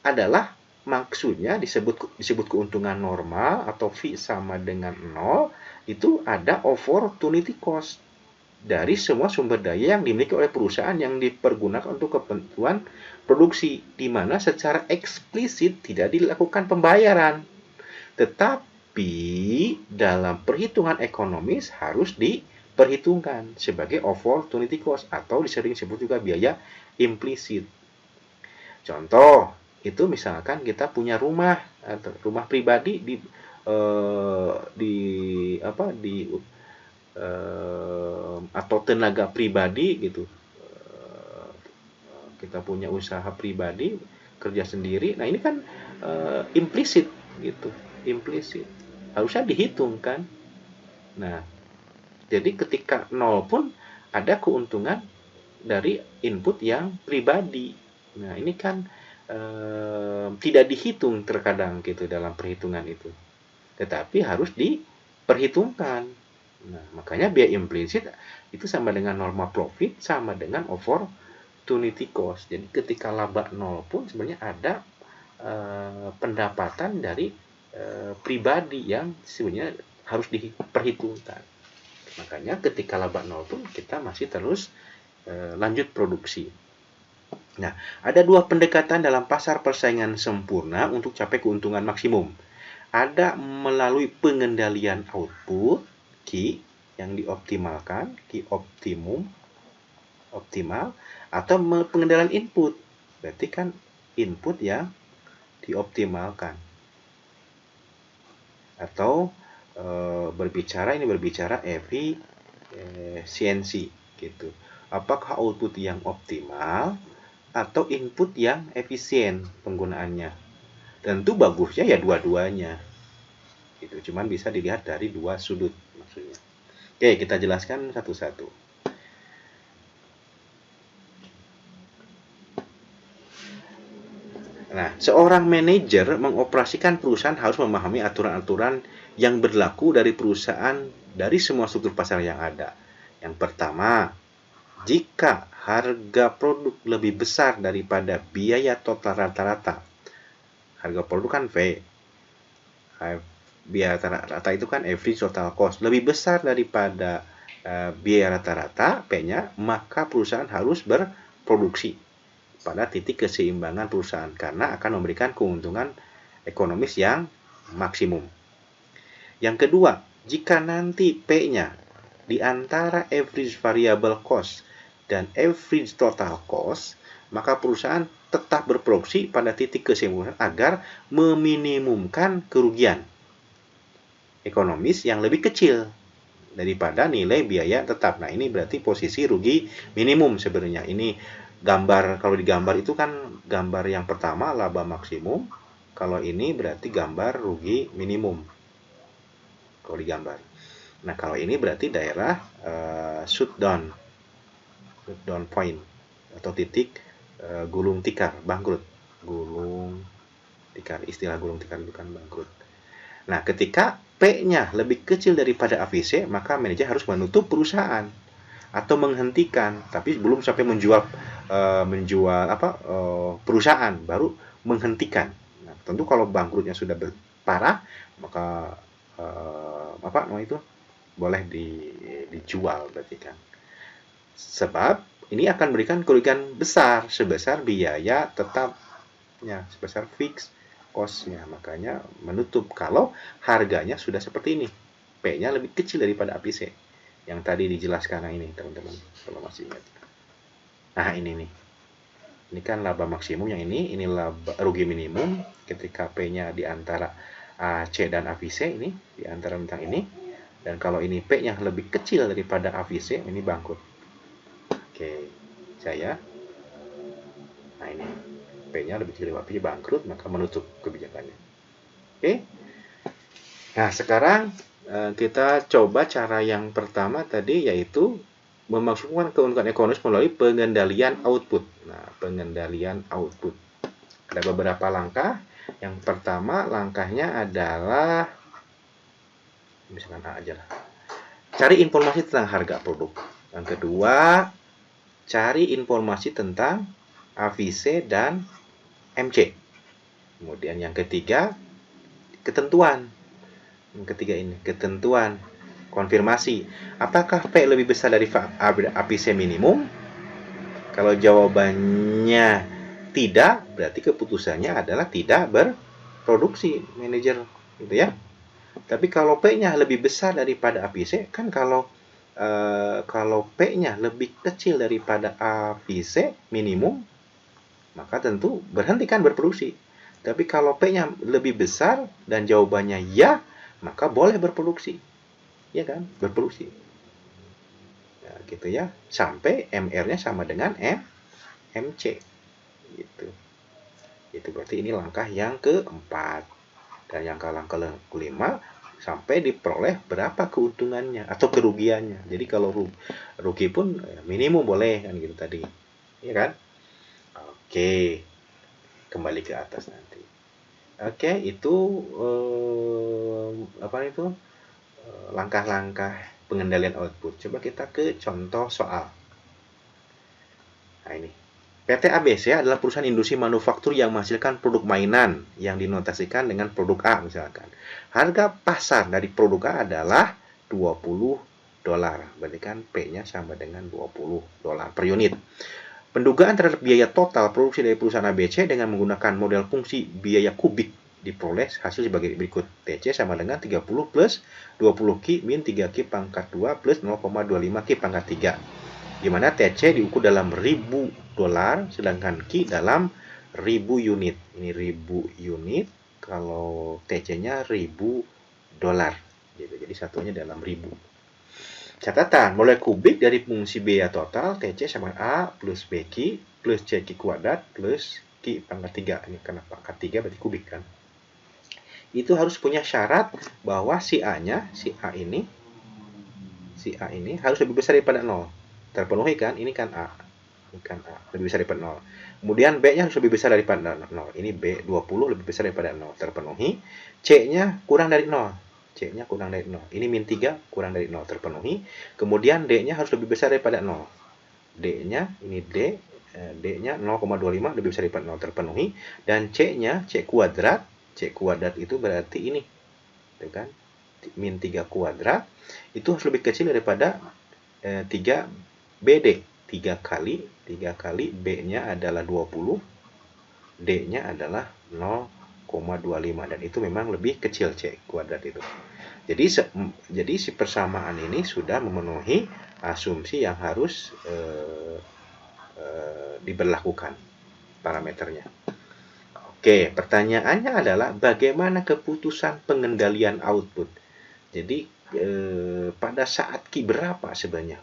adalah maksudnya disebut keuntungan normal atau V sama dengan 0, itu ada opportunity cost dari semua sumber daya yang dimiliki oleh perusahaan yang dipergunakan untuk kepentingan produksi, di mana secara eksplisit tidak dilakukan pembayaran. Tetapi dalam perhitungan ekonomis harus diperhitungkan sebagai opportunity cost atau disering disebut juga biaya implisit. Contoh, itu misalkan kita punya rumah atau rumah pribadi atau tenaga pribadi gitu. Kita punya usaha pribadi, kerja sendiri. Nah, ini kan implisit gitu. Implisit harusnya dihitung kan. Nah, jadi ketika 0 pun ada keuntungan dari input yang pribadi. Nah, ini kan tidak dihitung terkadang gitu dalam perhitungan itu, tetapi harus diperhitungkan. Nah, makanya biaya implisit itu sama dengan normal profit sama dengan opportunity cost. Jadi ketika laba 0 pun sebenarnya ada pendapatan dari pribadi yang sebenarnya harus diperhitungkan. Makanya ketika laba 0 pun kita masih terus lanjut produksi. Nah, ada dua pendekatan dalam pasar persaingan sempurna untuk capai keuntungan maksimum. Ada melalui pengendalian output, Q, yang dioptimalkan, Q optimal, atau pengendalian input. Berarti kan input yang dioptimalkan. Atau berbicara efisiensi gitu. Apakah output yang optimal atau input yang efisien penggunaannya? Tentu bagusnya ya dua-duanya. Gitu. Cuman bisa dilihat dari dua sudut maksudnya. Oke, kita jelaskan satu-satu. Nah, seorang manajer mengoperasikan perusahaan harus memahami aturan-aturan yang berlaku dari perusahaan dari semua struktur pasar yang ada. Yang pertama, jika harga produk lebih besar daripada biaya total rata-rata. Harga produk kan V. Biaya rata-rata itu kan average total cost. Lebih besar daripada biaya rata-rata P-nya, maka perusahaan harus berproduksi pada titik keseimbangan perusahaan karena akan memberikan keuntungan ekonomis yang maksimum. Yang kedua, jika nanti P-nya di antara average variable cost dan average total cost, maka perusahaan tetap berproduksi pada titik keseimbangan agar meminimumkan kerugian ekonomis yang lebih kecil daripada nilai biaya tetap. Nah, ini berarti posisi rugi minimum sebenarnya. Ini gambar, kalau digambar itu kan gambar yang pertama laba maksimum. Kalau ini berarti gambar rugi minimum. Kalau digambar. Nah, kalau ini berarti daerah shutdown point atau titik gulung tikar, bangkrut. Gulung tikar, istilah gulung tikar itu kan bangkrut. Nah, ketika P-nya lebih kecil daripada AVC, maka manajer harus menutup perusahaan atau menghentikan, tapi belum sampai menjual perusahaan, baru menghentikan. Nah, tentu kalau bangkrutnya sudah parah, maka boleh dijual berarti kan. Sebab ini akan memberikan kerugian besar sebesar biaya tetapnya, sebesar fix cost-nya, makanya menutup kalau harganya sudah seperti ini. P-nya lebih kecil daripada APC. Yang tadi dijelaskan ini, teman-teman, kalau masih ingat. Nah, ini nih. Ini kan laba maksimum yang ini laba rugi minimum ketika P-nya di antara AC dan AVC ini, di antara bintang ini. Dan kalau ini P-nya lebih kecil daripada AVC, ini bangkrut. Oke, saya. Nah, ini P-nya lebih kecil dari AVC, bangkrut, maka menutup kebijakannya. Oke. Nah, sekarang kita coba cara yang pertama tadi, yaitu memaksimalkan keuntungan ekonomis melalui pengendalian output. Nah, pengendalian output. Ada beberapa langkah. Yang pertama, langkahnya adalah misalkan A aja lah. Cari informasi tentang harga produk. Yang kedua, cari informasi tentang AVC dan MC. Kemudian yang ketiga, ketentuan. Yang ketiga ini, ketentuan. Konfirmasi. Apakah P lebih besar dari AVC minimum? Kalau jawabannya tidak, berarti keputusannya adalah tidak berproduksi manajer, gitu ya. Tapi kalau P-nya lebih besar daripada AVC, kan kalau P-nya lebih kecil daripada AVC minimum, maka tentu berhentikan berproduksi. Tapi kalau P-nya lebih besar dan jawabannya ya, maka boleh berproduksi. Ya kan? Berproduksi. Ya, gitu ya. Sampai MR-nya sama dengan MC. Gitu. Itu berarti ini langkah yang keempat. Dan yang langkah kelima, sampai diperoleh berapa keuntungannya atau kerugiannya. Jadi kalau rugi pun minimum boleh kan gitu tadi. Ya kan? Oke. Kembali ke atas nanti. Oke, itu langkah-langkah pengendalian output. Coba kita ke contoh soal. Nah, ini. PT ABC adalah perusahaan industri manufaktur yang menghasilkan produk mainan yang dinotasikan dengan produk A misalkan. Harga pasar dari produk A adalah $20. Berarti kan P-nya sama dengan $20 per unit. Pendugaan terhadap biaya total produksi dari perusahaan ABC dengan menggunakan model fungsi biaya kubik diperoleh hasil sebagai berikut. TC sama dengan 30 plus 20 Q min 3 Q pangkat 2 plus 0,25 Q pangkat 3. Di mana TC diukur dalam $1.000, sedangkan Q dalam 1.000 unit. Ini 1.000 unit, kalau TC-nya $1.000. Jadi satunya dalam 1.000. Catatan, model kubik dari fungsi biaya total TC sama A plus BQ plus CQ kuadrat plus Q pangkat 3. Ini karena pangkat 3 berarti kubik kan. Itu harus punya syarat bahwa si A ini harus lebih besar daripada 0. Terpenuhi kan? Ini kan A. Lebih besar daripada 0. Kemudian B-nya harus lebih besar daripada 0. Ini B 20 lebih besar daripada 0. Terpenuhi. C-nya kurang dari 0. C-nya kurang dari 0. Ini min 3 kurang dari 0 terpenuhi. Kemudian D-nya harus lebih besar daripada 0. D-nya ini D-nya 0,25 lebih besar daripada 0 terpenuhi, dan C-nya C kuadrat itu berarti ini, gitu kan? Min 3 kuadrat itu harus lebih kecil daripada 3 BD. 3 kali B-nya adalah 20, D-nya adalah 0,25, dan itu memang lebih kecil C kuadrat itu. Jadi si persamaan ini sudah memenuhi asumsi yang harus diberlakukan parameternya. Oke, pertanyaannya adalah bagaimana keputusan pengendalian output. Jadi pada saat Q berapa sebenarnya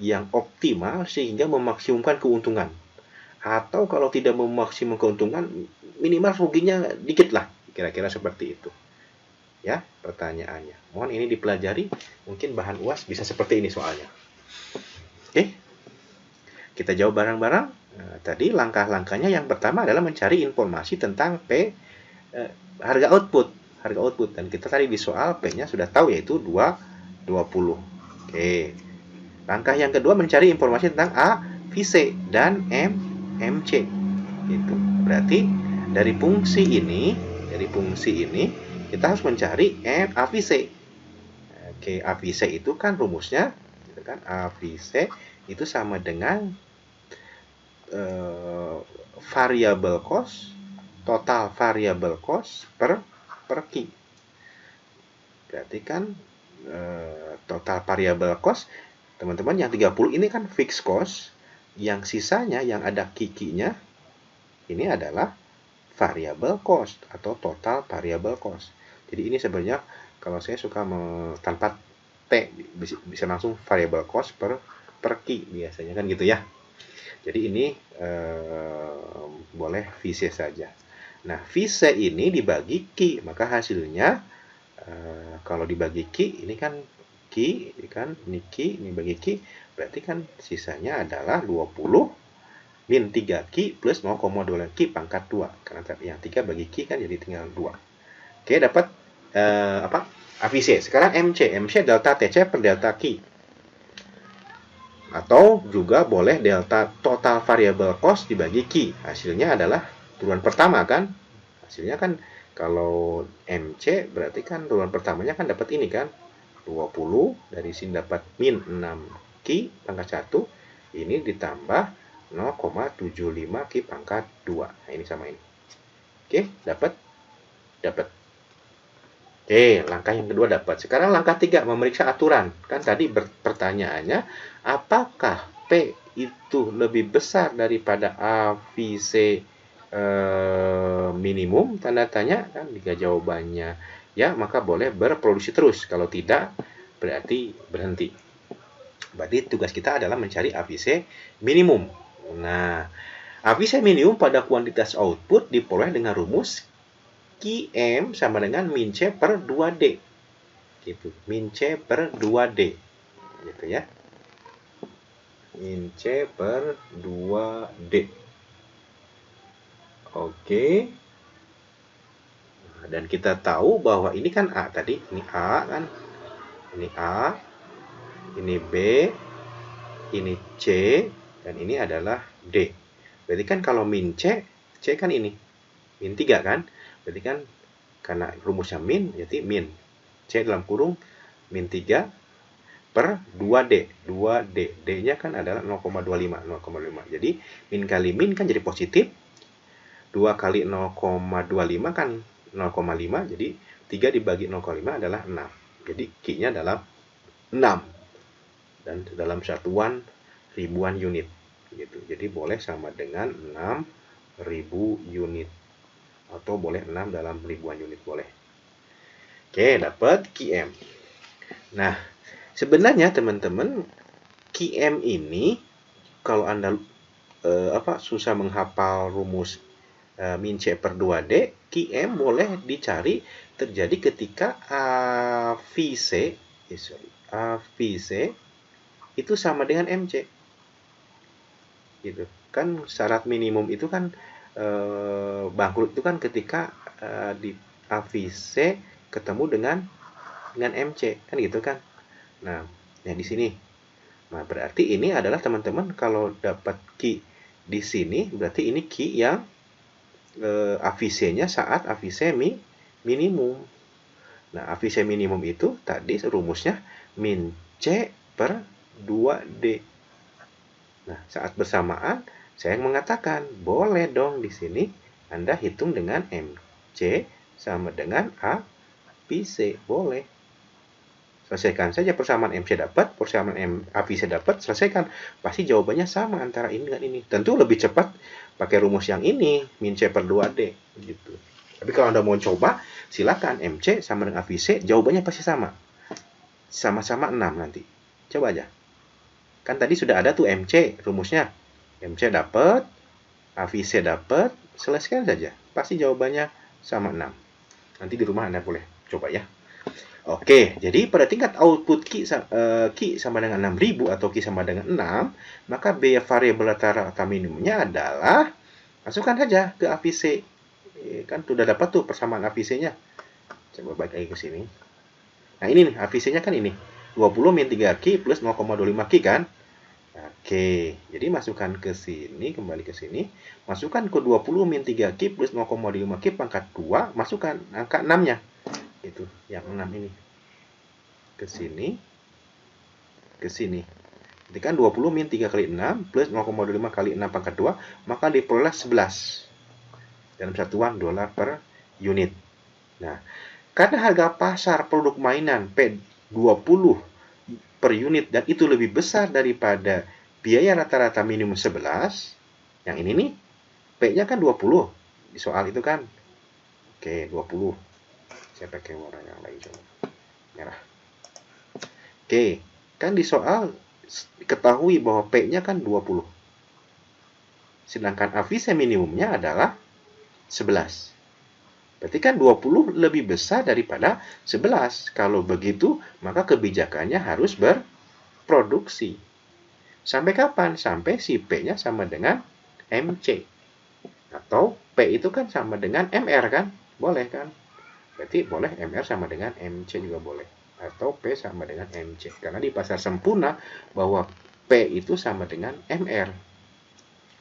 yang optimal sehingga memaksimumkan keuntungan, atau kalau tidak memaksimum keuntungan minimal ruginya dikit lah, kira-kira seperti itu ya pertanyaannya. Mohon ini dipelajari, mungkin bahan UAS bisa seperti ini soalnya. Oke, kita jawab bareng-bareng. Tadi langkah-langkahnya yang pertama adalah mencari informasi tentang harga output, dan kita tadi di soal P-nya sudah tahu yaitu 20. Oke. Langkah yang kedua mencari informasi tentang A, VC dan MC. Gitu. Berarti dari fungsi ini kita harus mencari AVC. Oke, AVC itu kan rumusnya, gitu kan? AVC itu sama dengan variable cost, total variable cost per Q. Berarti kan total variable cost, teman-teman, yang 30 ini kan fixed cost, yang sisanya yang ada Q-nya ini adalah variable cost atau total variable cost. Jadi ini sebenarnya kalau saya suka tanpa T, bisa langsung variable cost per Q biasanya kan gitu ya. Jadi ini boleh VC saja. Nah, VC ini dibagi Q, maka hasilnya kalau dibagi Q ini kan Q, ini Q, ini bagi Q, berarti kan sisanya adalah 20 min 3Q plus 0,2 Q pangkat 2. Karena yang 3 bagi Q kan jadi tinggal 2. Oke, dapat AVC. Sekarang MC delta TC per delta Q. Atau juga boleh delta total variable cost dibagi Q. Hasilnya adalah turunan pertama kan. Hasilnya kan kalau MC berarti kan turunan pertamanya kan dapat ini kan. 20, dari sini dapat min 6Q pangkat 1. Ini ditambah 0,75 Q pangkat 2. Nah, ini sama ini. Oke, dapat. Oke, langkah yang kedua dapat. Sekarang langkah 3, memeriksa aturan. Kan tadi pertanyaannya, apakah P itu lebih besar daripada AVC minimum? Tanda tanya, kan jika jawabannya ya, maka boleh berproduksi terus. Kalau tidak, berarti berhenti. Berarti tugas kita adalah mencari AVC minimum. Nah, AVC minimum pada kuantitas output diperoleh dengan rumus Qm sama dengan min C per 2D. Gitu. Min C per 2D. Gitu ya. Min C per 2D. Oke. Dan kita tahu bahwa ini kan A tadi. Ini A kan. Ini A. Ini B. Ini C. Dan ini adalah D. Berarti kan kalau min C, C kan ini. Min 3 kan. Berarti kan karena rumusnya min, jadi min C dalam kurung min 3 per 2D. 2D. D-nya kan adalah 0,25. Jadi min kali min kan jadi positif. 2 kali 0,25 kan 0,5. Jadi 3 dibagi 0,5 adalah 6. Jadi Q-nya adalah 6. Dan dalam satuan ribuan unit. Gitu. Jadi boleh sama dengan 6.000 unit. Atau boleh 6 dalam ribuan unit, boleh. Oke, dapat Qm. Nah, sebenarnya teman-teman, Qm ini kalau Anda susah menghafal rumus min C per 2D, Qm boleh dicari terjadi ketika AVC itu sama dengan MC. Gitu. Kan syarat minimum itu kan bangkrut itu kan ketika di AVC ketemu dengan MC kan gitu kan. Nah di sini Nah, berarti ini adalah teman-teman kalau dapat Ki di sini, berarti ini Ki yang AVC-nya saat AVC minimum. Nah, AVC minimum itu tadi rumusnya min C per 2D. Nah, saat bersamaan saya mengatakan boleh dong di sini Anda hitung dengan MC sama dengan AVC. Boleh. Selesaikan saja persamaan MC dapat, persamaan AVC dapat, selesaikan. Pasti jawabannya sama antara ini dengan ini. Tentu lebih cepat pakai rumus yang ini, min C per 2D. Gitu. Tapi kalau Anda mau coba, silakan MC sama dengan AVC, jawabannya pasti sama. Sama-sama 6 nanti. Coba aja. Kan tadi sudah ada tuh MC rumusnya. MC dapat, AVC dapat, selesaikan saja. Pasti jawabannya sama 6. Nanti di rumah Anda boleh coba ya. Oke, jadi pada tingkat output Ki sama dengan 6000 atau Ki sama dengan 6, maka biaya variabel rata-rata minimumnya adalah, masukkan saja ke AVC. Kan sudah dapat tuh persamaan AVC-nya. Coba balik lagi ke sini. Nah ini nih, AVC-nya kan ini. 20 min 3 Ki plus 0,25 Ki kan? Oke, jadi masukkan ke sini, kembali ke sini. Masukkan ke 20 min 3 Ki plus 0,25 Ki pangkat 2, masukkan angka 6-nya. Itu yang 6 ini ke sini jadi kan 20 min 3 kali 6 plus 0,25 kali 6 pangkat 2 maka diperoleh 11 dalam satuan dolar per unit. Nah, karena harga pasar produk mainan P20 per unit dan itu lebih besar daripada biaya rata-rata minimum 11, yang ini nih P-nya kan 20 di soal itu kan. Oke, 20. Saya pakai warna yang lain coba. Merah. Oke, kan di soal ketahui bahwa P-nya kan 20. Sedangkan AVC minimumnya adalah 11. Berarti kan 20 lebih besar daripada 11. Kalau begitu, maka kebijakannya harus berproduksi. Sampai kapan? Sampai si P-nya sama dengan MC. Atau P itu kan sama dengan MR kan? Boleh kan? Berarti boleh MR sama dengan MC juga boleh. Atau P sama dengan MC. Karena di pasar sempurna bahwa P itu sama dengan MR.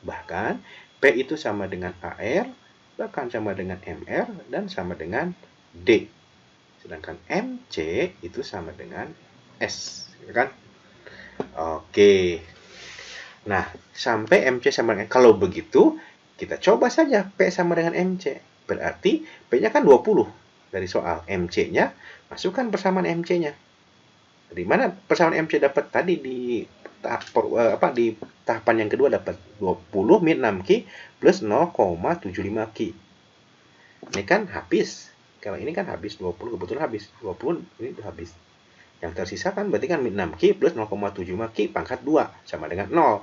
Bahkan P itu sama dengan AR, bahkan sama dengan MR, dan sama dengan D. Sedangkan MC itu sama dengan S. Kan? Oke. Nah, sampai MC sama dengan, kalau begitu, kita coba saja P sama dengan MC. Berarti P-nya kan 20. Dari soal MC-nya, masukkan persamaan MC-nya. Dari mana persamaan MC dapat? Tadi di tahapan yang kedua dapat 20 min 6 Ki plus 0,75 Ki. Ini kan habis. Kalau ini kan habis 20, kebetulan habis. 20 ini habis. Yang tersisa kan berarti kan min 6 Ki plus 0,75 Ki pangkat 2 sama dengan 0.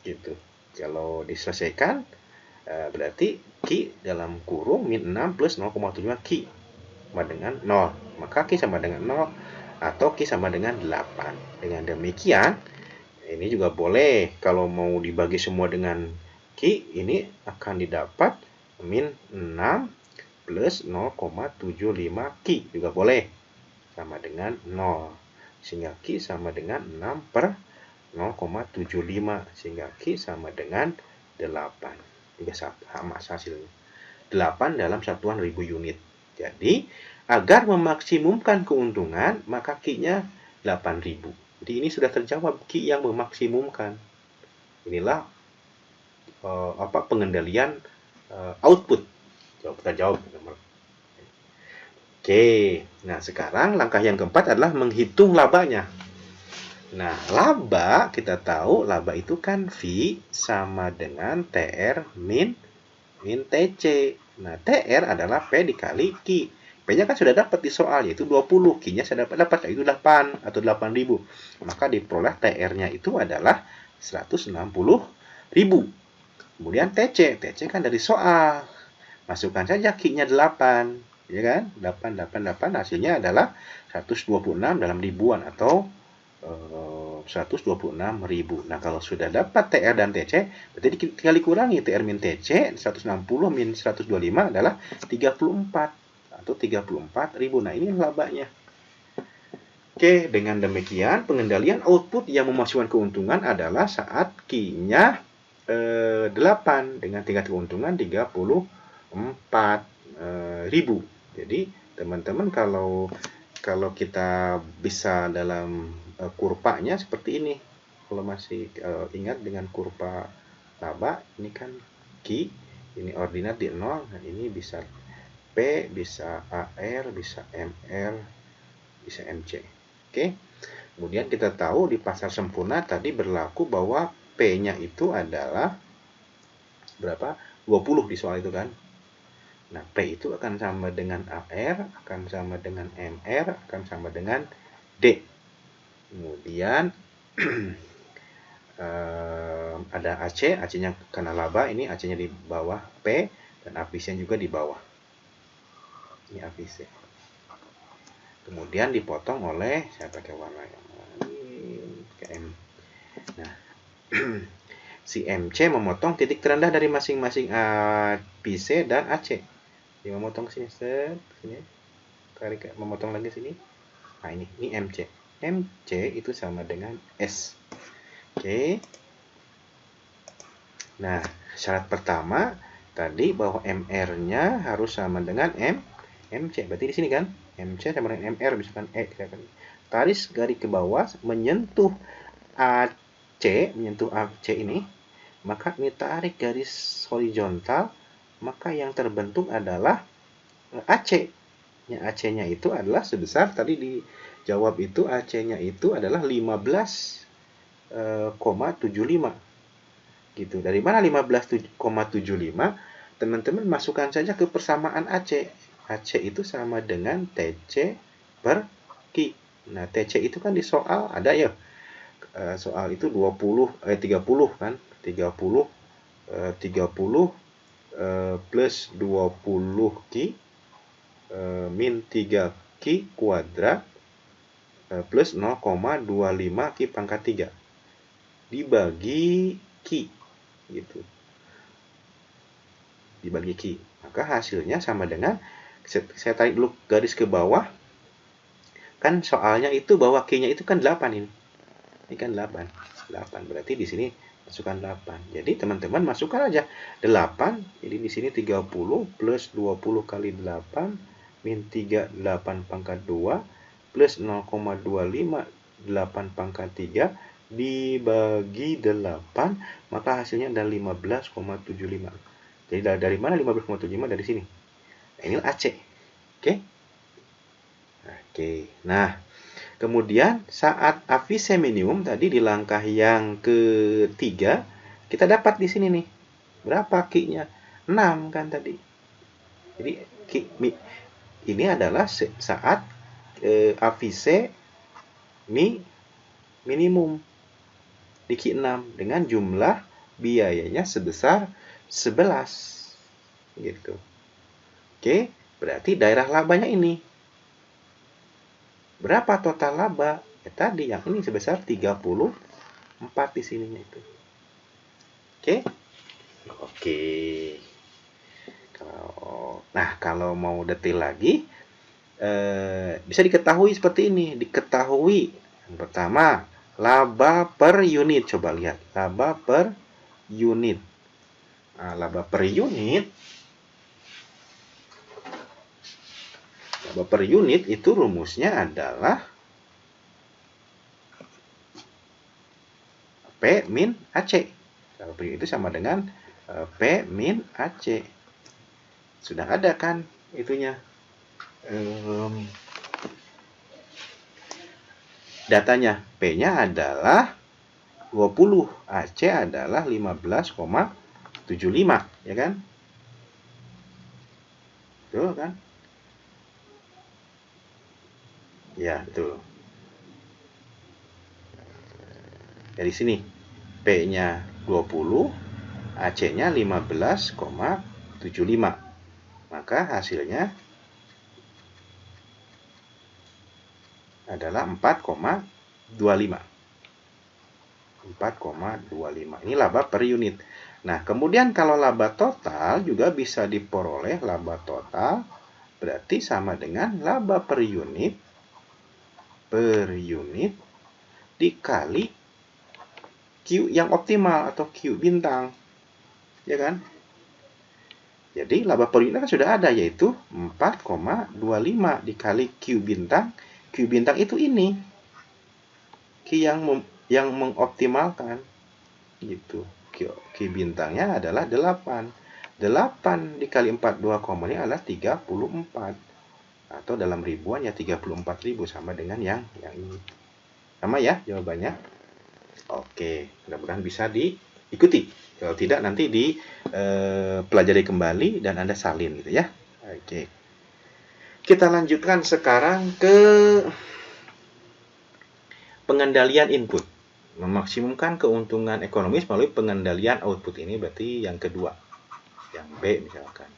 Gitu. Kalau diselesaikan berarti Ki dalam kurung min 6 plus 0,75 Ki sama dengan 0. Maka Ki sama dengan 0 atau Ki sama dengan 8. Dengan demikian, ini juga boleh kalau mau dibagi semua dengan Ki, ini akan didapat min 6 plus 0,75 Ki juga boleh sama dengan 0. Sehingga Ki sama dengan 6 per 0,75 sehingga Ki sama dengan 8. Juga sama hasilnya. 8 dalam satuan ribu unit. Jadi, agar memaksimumkan keuntungan, maka Ki-nya 8.000. Jadi ini sudah terjawab Ki yang memaksimumkan. Inilah pengendalian output. Kita jawab. Oke, nah sekarang langkah yang keempat adalah menghitung labanya. Nah, laba kita tahu laba itu kan V sama dengan TR min TC. Nah, TR adalah P dikali Ki. P-nya kan sudah dapat di soal yaitu 20, Ki-nya sudah dapat yaitu 8 atau 8.000. Maka diperoleh TR-nya itu adalah 160.000. Kemudian TC kan dari soal. Masukkan saja Ki-nya 8, ya kan? 8 hasilnya adalah 126 dalam ribuan atau 126.000. Nah, kalau sudah dapat TR dan TC, berarti tinggal dikurangi TR min TC, 160 min 125 adalah 34 atau 34.000. Nah, ini labanya. Oke, dengan demikian pengendalian output yang memasukkan keuntungan adalah saat Q-nya 8 dengan tingkat keuntungan 34.000. Jadi teman-teman kalau kita bisa dalam kurvanya seperti ini. Kalau masih ingat dengan kurva laba, ini kan Q, ini ordinat di 0, nah ini bisa P, bisa AR, bisa MR, bisa MC. Oke. Kemudian kita tahu di pasar sempurna tadi berlaku bahwa P-nya itu adalah berapa? 20 di soal itu kan. Nah, P itu akan sama dengan AR, akan sama dengan MR, akan sama dengan D. Kemudian ada AC, AC-nya karena laba, ini AC-nya di bawah P, dan avisen juga di bawah. Ini avisen. Kemudian dipotong oleh, saya pakai warna yang lain, nah, si MC memotong titik terendah dari masing-masing PC dan AC. Dia memotong ke sini, sini, tarik, memotong lagi sini. Nah ini MC. MC itu sama dengan S. Oke. Nah, syarat pertama tadi bahwa MR-nya harus sama dengan MC. Berarti di sini kan MC sama dengan MR, misalkan taris garis ke bawah menyentuh AC, ini, maka ini tarik garis horizontal, maka yang terbentuk adalah AC. AC-nya itu adalah sebesar, tadi dijawab itu AC-nya itu adalah 15,75 gitu. Dari mana 15,75? Teman-teman masukkan saja ke persamaan AC. AC itu sama dengan TC per Q. Nah, TC itu kan di soal ada ya. Soal itu 30 kan. 30 plus 20 Q min 3 Q kuadrat plus 0,25 Q pangkat 3 dibagi Q gitu. Dibagi Q. Maka hasilnya sama dengan, saya tarik dulu garis ke bawah. Kan soalnya itu bahwa Q-nya itu kan 8 ini. Ini kan 8. 8 berarti di sini masukkan 8. Jadi teman-teman masukkan aja 8. Jadi di sini 30 plus 20 kali 8 min 3 8 pangkat 2 plus 0,25 8 pangkat 3 dibagi 8, maka hasilnya adalah 15,75. Jadi dari mana 15,75? Dari sini. Nah, ini AC. Oke? Oke. Nah, kemudian saat avise minimum tadi di langkah yang ketiga, kita dapat di sini nih. Berapa Q-nya? 6 kan tadi. Jadi ini adalah saat avise minimum di Q6 dengan jumlah biayanya sebesar 11 gitu. Oke, berarti daerah labanya ini. Berapa total laba? Ya tadi yang ini sebesar 34 di sininya itu. Oke? Oke. Kalau mau detail lagi, bisa diketahui seperti ini. Diketahui yang pertama, laba per unit. Coba lihat, laba per unit. Nah, laba per unit itu rumusnya adalah P min AC. Laba per unit itu sama dengan P min AC. Sudah ada kan itunya. Datanya, P-nya adalah 20, AC adalah 15,75, ya kan? Betul kan? Ya, betul. Dari sini, P-nya 20, AC-nya 15,75. Maka hasilnya adalah 4,25. 4,25. Ini laba per unit. Nah, kemudian kalau laba total juga bisa diperoleh laba total berarti sama dengan laba per unit per unit dikali Q yang optimal atau Q bintang. Ya kan? Jadi laba per unit kan sudah ada, yaitu 4,25 dikali Q bintang. Q bintang itu ini. Q yang mengoptimalkan. Gitu. Q bintangnya adalah 8. 8 dikali 4, 2 komanya adalah 34. Atau dalam ribuan ya 34.000, sama dengan yang ini. Sama ya jawabannya? Oke, mudah-mudahan bisa diikuti. Kalau tidak nanti dipelajari kembali dan Anda salin gitu ya. Oke. Kita lanjutkan sekarang ke pengendalian input. Memaksimumkan keuntungan ekonomis melalui pengendalian output. Ini berarti yang kedua. Yang B misalkan.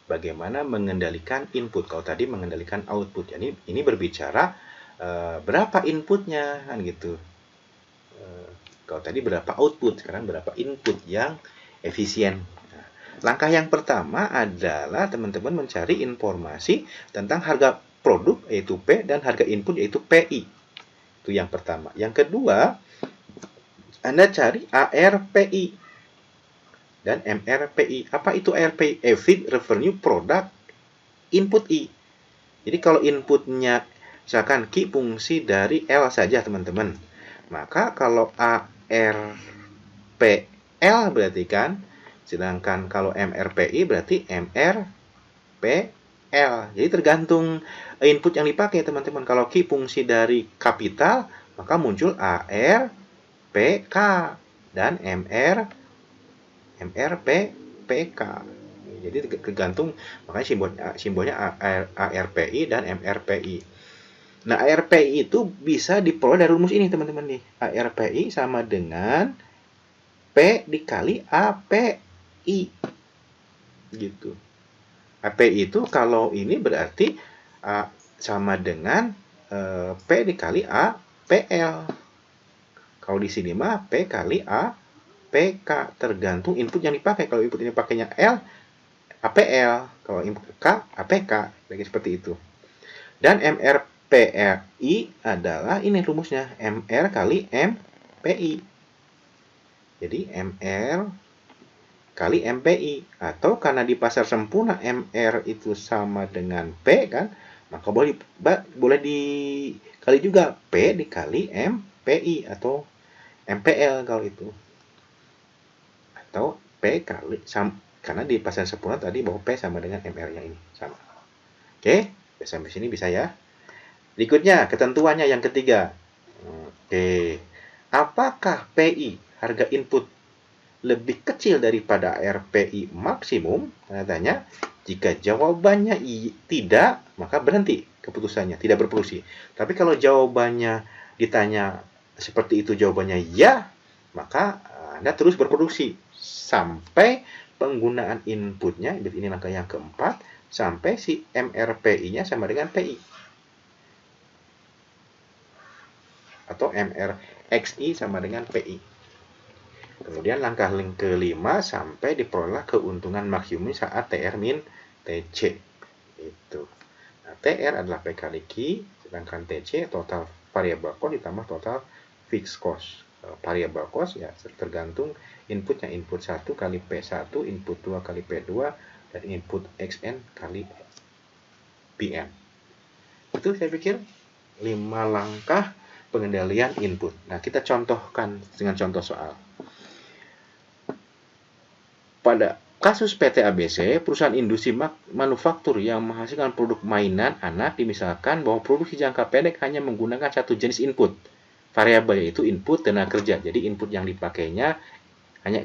Bagaimana mengendalikan input. Kalau tadi mengendalikan output. Jadi ini berbicara berapa inputnya kan gitu. Kalau tadi berapa output, sekarang berapa input yang efisien. Nah, langkah yang pertama adalah teman-teman mencari informasi tentang harga produk yaitu P dan harga input yaitu PI. Itu yang pertama. Yang kedua, Anda cari ARPI dan MRPI. Apa itu ARPI? Average Revenue Product Input I. Jadi kalau inputnya misalkan Q fungsi dari L saja teman-teman. Maka kalau ARPL berarti kan, sedangkan kalau MRPI berarti MRPL. Jadi tergantung input yang dipakai teman-teman. Kalau Q fungsi dari kapital, maka muncul ARPK dan MRPK. Jadi tergantung, makanya simbolnya ARPI dan MRPI. Nah, ARPI itu bisa diperoleh dari rumus ini, teman-teman nih. ARPI sama dengan P dikali API. Gitu. API itu kalau ini berarti sama dengan P dikali APL. Kalau di sini mah P kali APK, tergantung input yang dipakai. Kalau input ini pakainya L, APL. Kalau input K, APK. Seperti itu. Dan MRPI adalah ini rumusnya, MR kali MPI. Jadi MR kali MPI. Atau karena di pasar sempurna MR itu sama dengan P kan, maka boleh dikali juga P dikali MPI atau MPL kalau itu. Atau P kali, karena di pasar sempurna tadi bahwa P sama dengan MR-nya ini sama. Oke, sampai sini bisa ya. Berikutnya, ketentuannya yang ketiga. Oke. Apakah PI, harga input, lebih kecil daripada RPI maksimum? Tanya. Jika jawabannya tidak, maka berhenti keputusannya, tidak berfungsi. Tapi kalau jawabannya ditanya seperti itu, jawabannya ya, maka Anda terus berproduksi sampai penggunaan inputnya, ini langkah yang keempat, sampai si MRPI-nya sama dengan PI. Atau MRXI sama dengan PI. Kemudian langkah kelima sampai diperoleh keuntungan maksimum saat TR min TC. Itu. Nah, TR adalah P kali Q, sedangkan TC total variable cost ditambah total fixed cost. Variable cost ya tergantung inputnya, input 1 kali P1, input 2 kali P2, dan input XN kali PM. Itu saya pikir 5 langkah pengendalian input. Nah, kita contohkan dengan contoh soal. Pada kasus PT ABC, perusahaan industri manufaktur yang menghasilkan produk mainan anak, dimisalkan bahwa produksi jangka pendek hanya menggunakan satu jenis input variabel, yaitu input tenaga kerja. Jadi input yang dipakainya hanya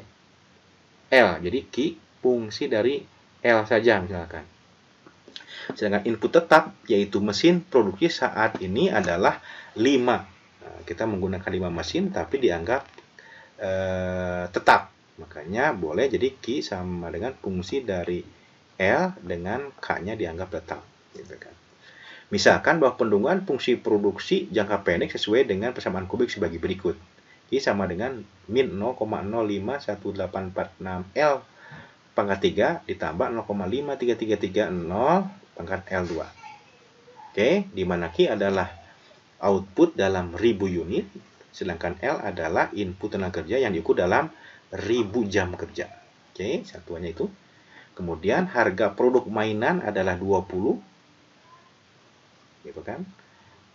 L, jadi Q fungsi dari L saja misalkan. Sedangkan input tetap yaitu mesin produksi saat ini adalah 5. Nah, kita menggunakan 5 mesin tapi dianggap tetap. Makanya boleh jadi Q sama dengan fungsi dari L dengan K-nya dianggap tetap. Gitu kan. Misalkan bahwa pendungan fungsi produksi jangka pendek sesuai dengan persamaan kubik sebagai berikut. Q sama dengan min 0,051846 L pangkat 3 ditambah 0,53330 pangkat L2. Oke, di mana Q adalah output dalam 1000 unit, sedangkan L adalah input tenaga kerja yang diukur dalam 1000 jam kerja. Oke, satuannya itu. Kemudian harga produk mainan adalah 20, gitu kan?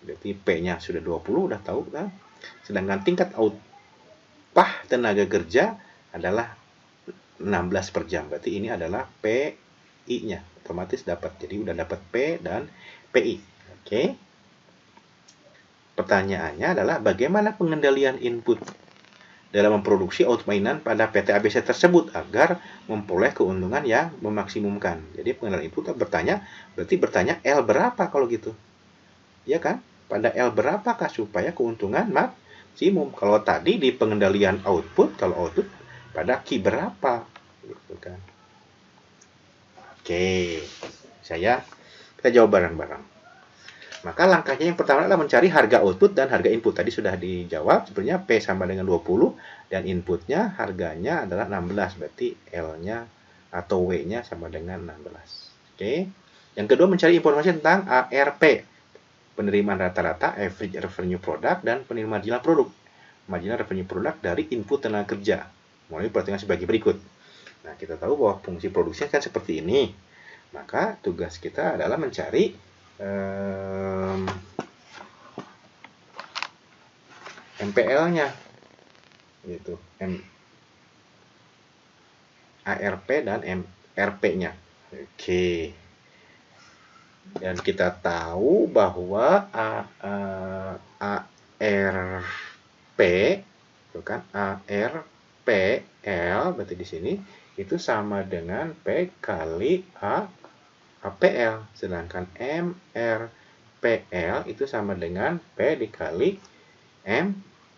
Berarti P-nya sudah 20, udah tahu kan? Sedangkan tingkat upah tenaga kerja adalah 16 per jam. Berarti ini adalah PI-nya. Otomatis dapat. Jadi udah dapat P dan PI. Oke. Pertanyaannya adalah bagaimana pengendalian input dalam memproduksi out mainan pada PT ABC tersebut agar memperoleh keuntungan yang memaksimumkan. Jadi pengendalian input berarti bertanya L berapa kalau gitu. Ya kan? Pada L berapakah supaya keuntungan maksimum. Kalau tadi di pengendalian output, kalau output pada Q berapa gitu kan. Oke. Kita jawab bareng-bareng. Maka langkahnya yang pertama adalah mencari harga output dan harga input. Tadi sudah dijawab, sebenarnya P sama dengan 20 dan inputnya harganya adalah 16. Berarti L-nya atau W-nya sama dengan 16. Oke. Yang kedua mencari informasi tentang ARP. Penerimaan rata-rata, average revenue product, dan penerimaan marginal produk. Marginal revenue product dari input tenaga kerja. Mulai perhitungan sebagai berikut. Nah, kita tahu bahwa fungsi produksinya kan seperti ini. Maka tugas kita adalah mencari MPL-nya gitu, ARP dan RP-nya. Oke. Dan kita tahu bahwa ARP itu kan ARPL berarti di sini itu sama dengan P kali APL, sedangkan MRPL itu sama dengan P dikali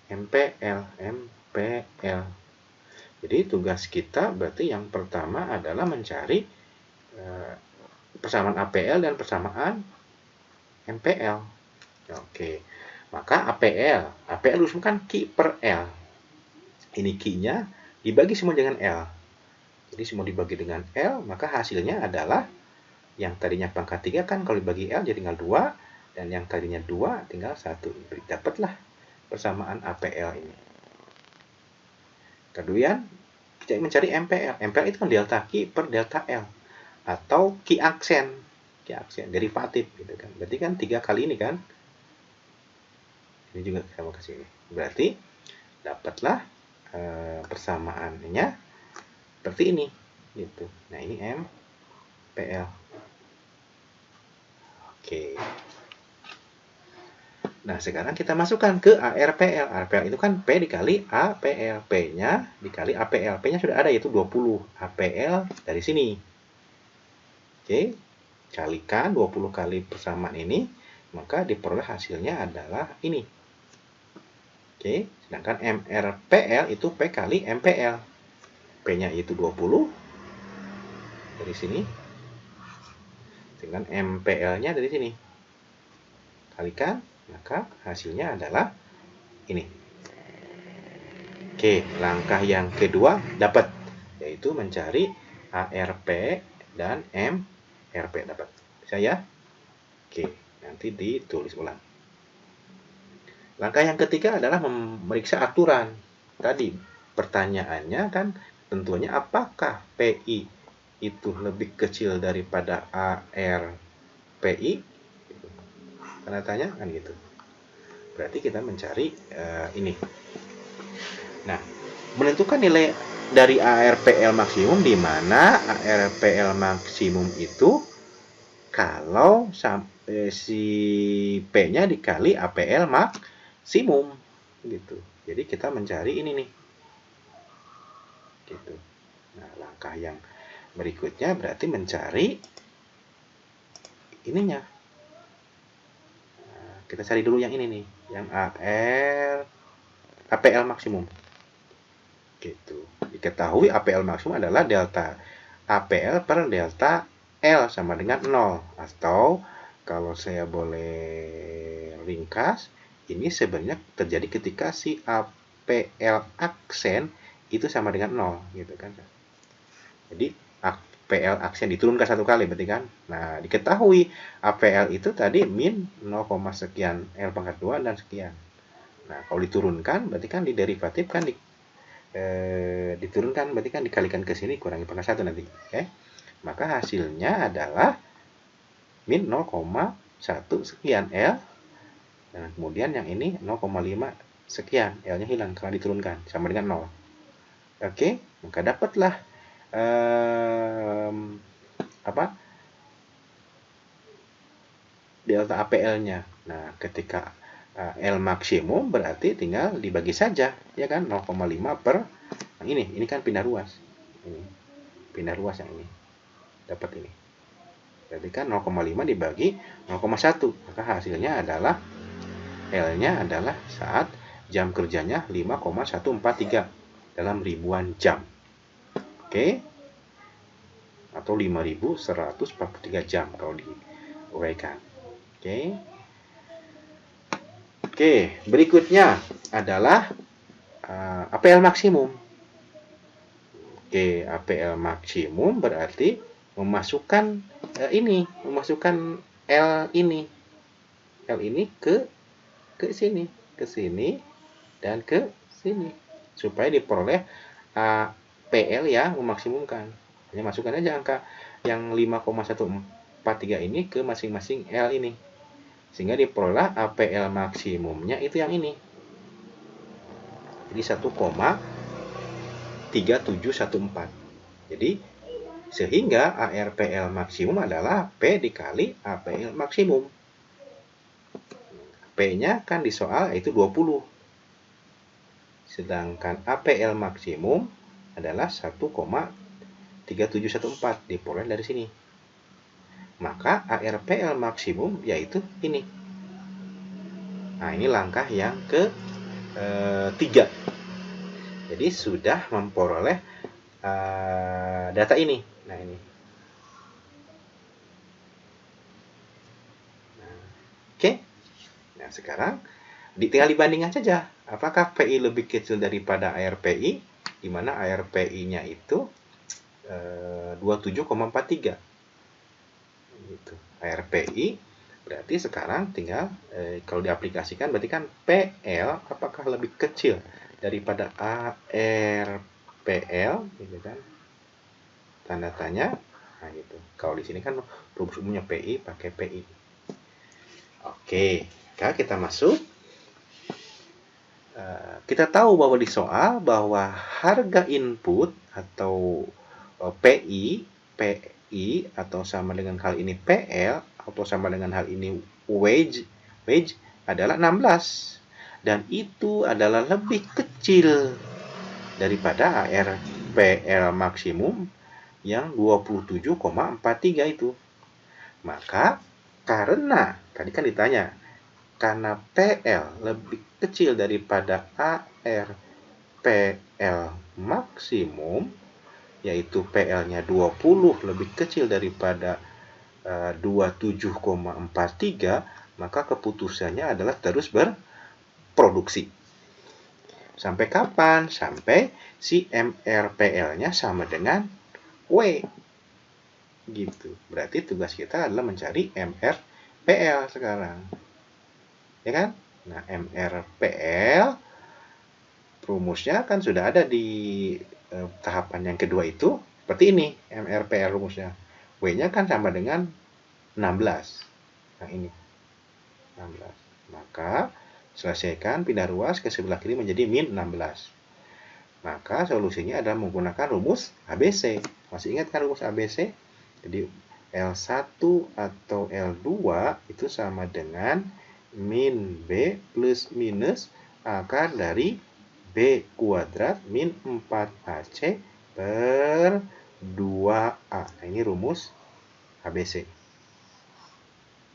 MPL. Jadi tugas kita berarti yang pertama adalah mencari persamaan APL dan persamaan MPL. Oke, maka APL kan Q per L. Ini Q-nya dibagi semua dengan L. Jadi semua dibagi dengan L, maka hasilnya adalah yang tadinya pangkat 3 kan kalau dibagi L jadi tinggal 2, dan yang tadinya 2 tinggal 1. Dapatlah persamaan APL ini. Kemudian kita mencari MPL. MPL itu kan delta Q per delta L atau Q aksen derivatif gitu kan. Berarti kan 3 kali ini kan. Ini juga sama ke sini. Berarti dapatlah persamaannya seperti ini gitu. Nah, ini MPL. Oke. Nah, sekarang kita masukkan ke ARPL. ARPL itu kan P dikali APL. P-nya dikali APL. P-nya sudah ada, yaitu 20. APL dari sini. Oke. Kalikan 20 kali persamaan ini, maka diperoleh hasilnya adalah ini. Oke. Sedangkan MRPL itu P kali MPL. P-nya itu 20. Dari sini. Dengan MPL-nya dari sini. Kalikan, maka hasilnya adalah ini. Oke, langkah yang kedua dapat, yaitu mencari ARP dan MRP dapat. Bisa ya? Oke, nanti ditulis ulang. Langkah yang ketiga adalah memeriksa aturan. Tadi pertanyaannya kan tentunya apakah PI itu lebih kecil daripada ARPI? Tanda tanya kan gitu. Berarti kita mencari ini. Nah, menentukan nilai dari ARPL maksimum, di mana ARPL maksimum itu kalau si P-nya dikali APL maksimum gitu. Jadi kita mencari ini nih. Gitu. Nah, langkah yang berikutnya berarti mencari ininya. Nah, kita cari dulu yang ini nih, yang APL maksimum. Gitu. Diketahui APL maksimum adalah delta APL per delta L sama dengan 0. Atau kalau saya boleh ringkas, ini sebenarnya terjadi ketika si APL aksen itu sama dengan 0 gitu kan. Jadi APL aksen diturunkan satu kali berarti kan. Nah, diketahui APL itu tadi min 0, sekian L pangkat 2 dan sekian. Nah, kalau diturunkan berarti kan di derivatif kan diturunkan berarti kan dikalikan ke sini kurangi pangkat 1 nanti. Oke. Maka hasilnya adalah min 0,1 sekian L. Dan kemudian yang ini 0,5 sekian. L-nya hilang karena diturunkan sama dengan 0. Oke, maka dapatlah delta APL-nya. Nah, ketika L maksimum berarti tinggal dibagi saja, ya kan? 0,5 per yang ini kan pindah ruas. Ini pindah ruas yang ini. Dapat ini. Berarti kan 0,5 dibagi 0,1. Maka hasilnya adalah L-nya adalah saat jam kerjanya 5,143 dalam ribuan jam. Oke. Atau 5.143 jam kalau diuraikan. Oke. Oke, berikutnya adalah APL maksimum. Oke, APL maksimum berarti memasukkan memasukkan L ini ke sini dan ke sini supaya diperoleh APL yang memaksimumkan. Hanya masukkan aja angka yang 5,143 ini ke masing-masing L ini. Sehingga diperoleh APL maksimumnya itu yang ini. Jadi 1,3714. Jadi sehingga ARPL maksimum adalah P dikali APL maksimum. P-nya kan di soal yaitu 20. Sedangkan APL maksimum adalah 1,3714 diperoleh dari sini. Maka ARPL maksimum yaitu ini. Nah, ini langkah yang ketiga. Jadi sudah memperoleh data ini. Nah, ini. Oke. Nah, sekarang tinggal dibandingkan saja. Apakah PI lebih kecil daripada ARPI? Di mana ARPI-nya itu 27,43. Gitu. ARPI berarti sekarang tinggal kalau diaplikasikan berarti kan PL apakah lebih kecil daripada ARPL gitu kan, tanda tanya. Nah gitu, kalau di sini kan rumus umumnya PI pakai PI. Oke, kita masuk. Kita tahu bahwa di soal bahwa harga input atau PI atau sama dengan hal ini PL atau sama dengan hal ini wage adalah 16 dan itu adalah lebih kecil daripada ARPL maksimum yang 27,43 itu. Maka karena tadi kan ditanya karena PL lebih kecil daripada ARPL maksimum, yaitu PL-nya 20 lebih kecil daripada 27,43, maka keputusannya adalah terus berproduksi. Sampai kapan? Sampai si MRPL-nya sama dengan W. Gitu. Berarti tugas kita adalah mencari MRPL sekarang. Ya kan? Nah, MRPL rumusnya kan sudah ada di tahapan yang kedua itu. Seperti ini MRPL rumusnya. W-nya kan sama dengan 16. Nah, ini 16. Maka selesaikan pindah ruas ke sebelah kiri menjadi min 16. Maka solusinya adalah menggunakan rumus ABC. Masih ingat kan rumus ABC? Jadi L1 atau L2 itu sama dengan min B plus minus akar dari B kuadrat min 4AC per 2A. Nah, ini rumus ABC.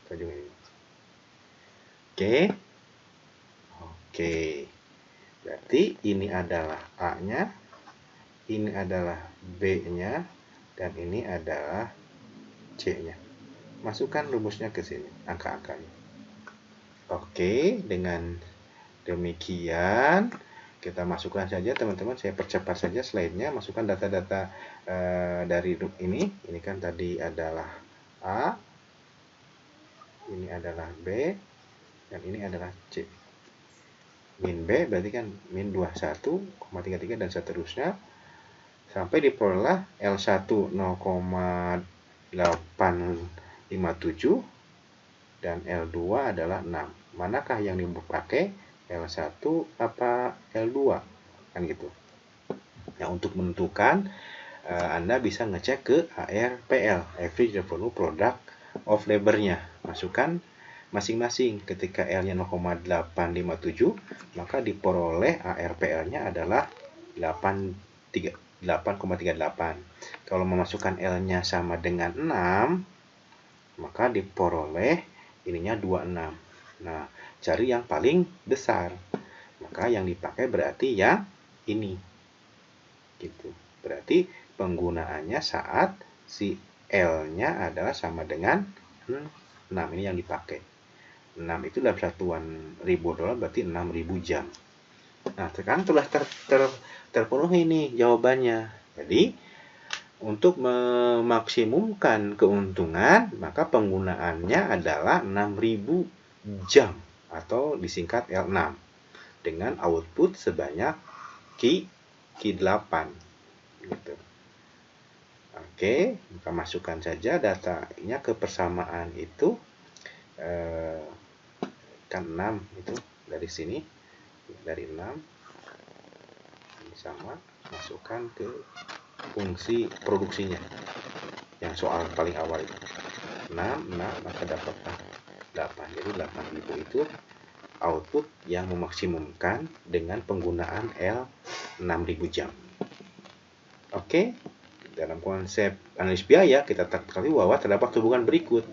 Oke. Berarti ini adalah A-nya, ini adalah B-nya, dan ini adalah C-nya. Masukkan rumusnya ke sini, angka-angkanya. Oke, dengan demikian Kita masukkan saja teman-teman, saya percepat saja slide-nya, masukkan data-data dari ini kan tadi adalah A, ini adalah B, dan ini adalah C. Min B berarti kan min 21,33 dan seterusnya, sampai diperoleh L1 0,857 dan L2 adalah 6. Manakah yang dipakai? L1 apa L2? Kan gitu. Nah, untuk menentukan, Anda bisa ngecek ke ARPL, Average Revenue Product of Labor-nya. Masukkan masing-masing. Ketika L-nya 0,857, maka diperoleh ARPL-nya adalah 8,38. Kalau memasukkan L-nya sama dengan 6, maka diperoleh ininya 26. Nah, cari yang paling besar. Maka yang dipakai berarti yang ini. Gitu. Berarti penggunaannya saat si L-nya adalah sama dengan 6. Ini yang dipakai. 6 itu dalam satuan ribu dolar berarti 6.000 jam. Nah, sekarang telah terpenuhi nih jawabannya. Jadi, untuk memaksimumkan keuntungan, maka penggunaannya adalah 6.000 jam atau disingkat L6 dengan output sebanyak Q8 gitu. Oke, kita masukkan saja datanya ke persamaan itu kan 6 itu dari sini, dari 6 ini sama, masukkan ke fungsi produksinya yang soal paling awal itu 6, maka dapatlah 8. Jadi 8.000 itu output yang memaksimumkan dengan penggunaan L 6.000 jam. Oke, dalam konsep analis biaya kita ketahui bahwa terdapat hubungan berikut.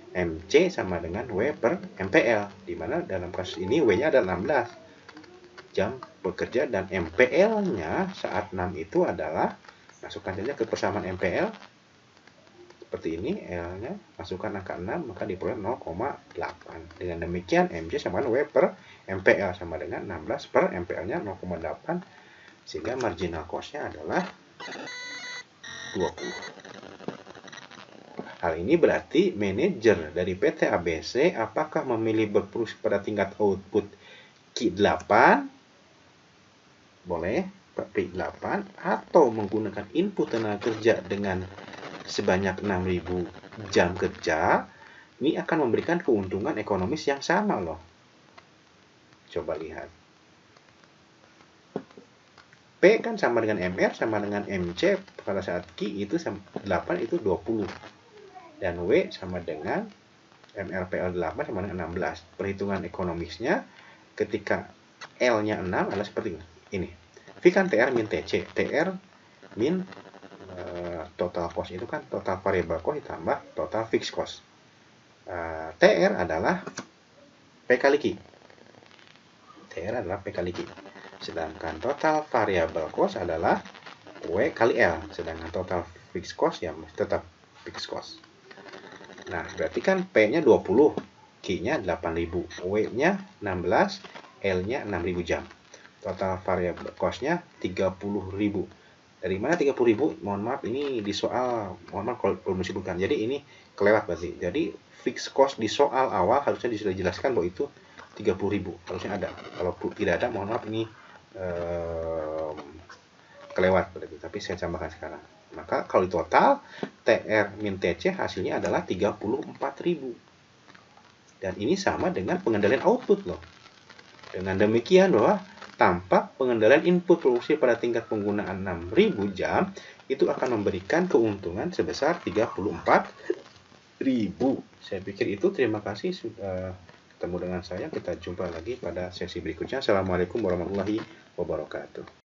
MC sama dengan W per MPL, di mana dalam kasus ini W-nya ada 16 jam bekerja dan MPL-nya saat 6 itu adalah, masukkan saja ke persamaan MPL seperti ini, L-nya masukkan angka 6 maka diperoleh 0,8. Dengan demikian MC sama dengan W per MPL sama dengan 16 per MPL-nya 0,8, sehingga marginal cost-nya adalah 20. Hal ini berarti manajer dari PT ABC apakah memilih berproduksi pada tingkat output Q8, boleh P8, atau menggunakan input tenaga kerja dengan sebanyak 6.000 jam kerja, ini akan memberikan keuntungan ekonomis yang sama loh. Coba lihat. P kan sama dengan MR sama dengan MC pada saat Q itu 8 itu 20. Dan W sama dengan MRPL8 sama dengan 16. Perhitungan ekonomisnya ketika L-nya 6 adalah seperti ini. V kan TR min TC. TR min total cost itu kan total variable cost ditambah total fixed cost. TR adalah P kali Q. TR adalah P kali Q. Sedangkan total variable cost adalah W kali L. Sedangkan total fixed cost ya tetap fixed cost. Nah, berarti kan P-nya 20, Q-nya 8.000, W-nya 16, L-nya 6.000 jam. Total variable cost-nya 30.000. Dari mana 30.000? Mohon maaf, ini di soal, mohon maaf kalau belum disebutkan. Jadi ini kelewat berarti. Jadi fixed cost di soal awal harusnya sudah dijelaskan bahwa itu 30.000. Harusnya ada. Kalau tidak ada, mohon maaf ini kelewat berarti. Tapi saya tambahkan sekarang. Maka kalau di total TR min TC hasilnya adalah 34.000. Dan ini sama dengan pengendalian output loh. Dengan demikian bahwa tampak pengendalian input produksi pada tingkat penggunaan 6.000 jam itu akan memberikan keuntungan sebesar 34.000. Saya pikir itu. Terima kasih sudah ketemu dengan saya. Kita jumpa lagi pada sesi berikutnya. Assalamualaikum warahmatullahi wabarakatuh.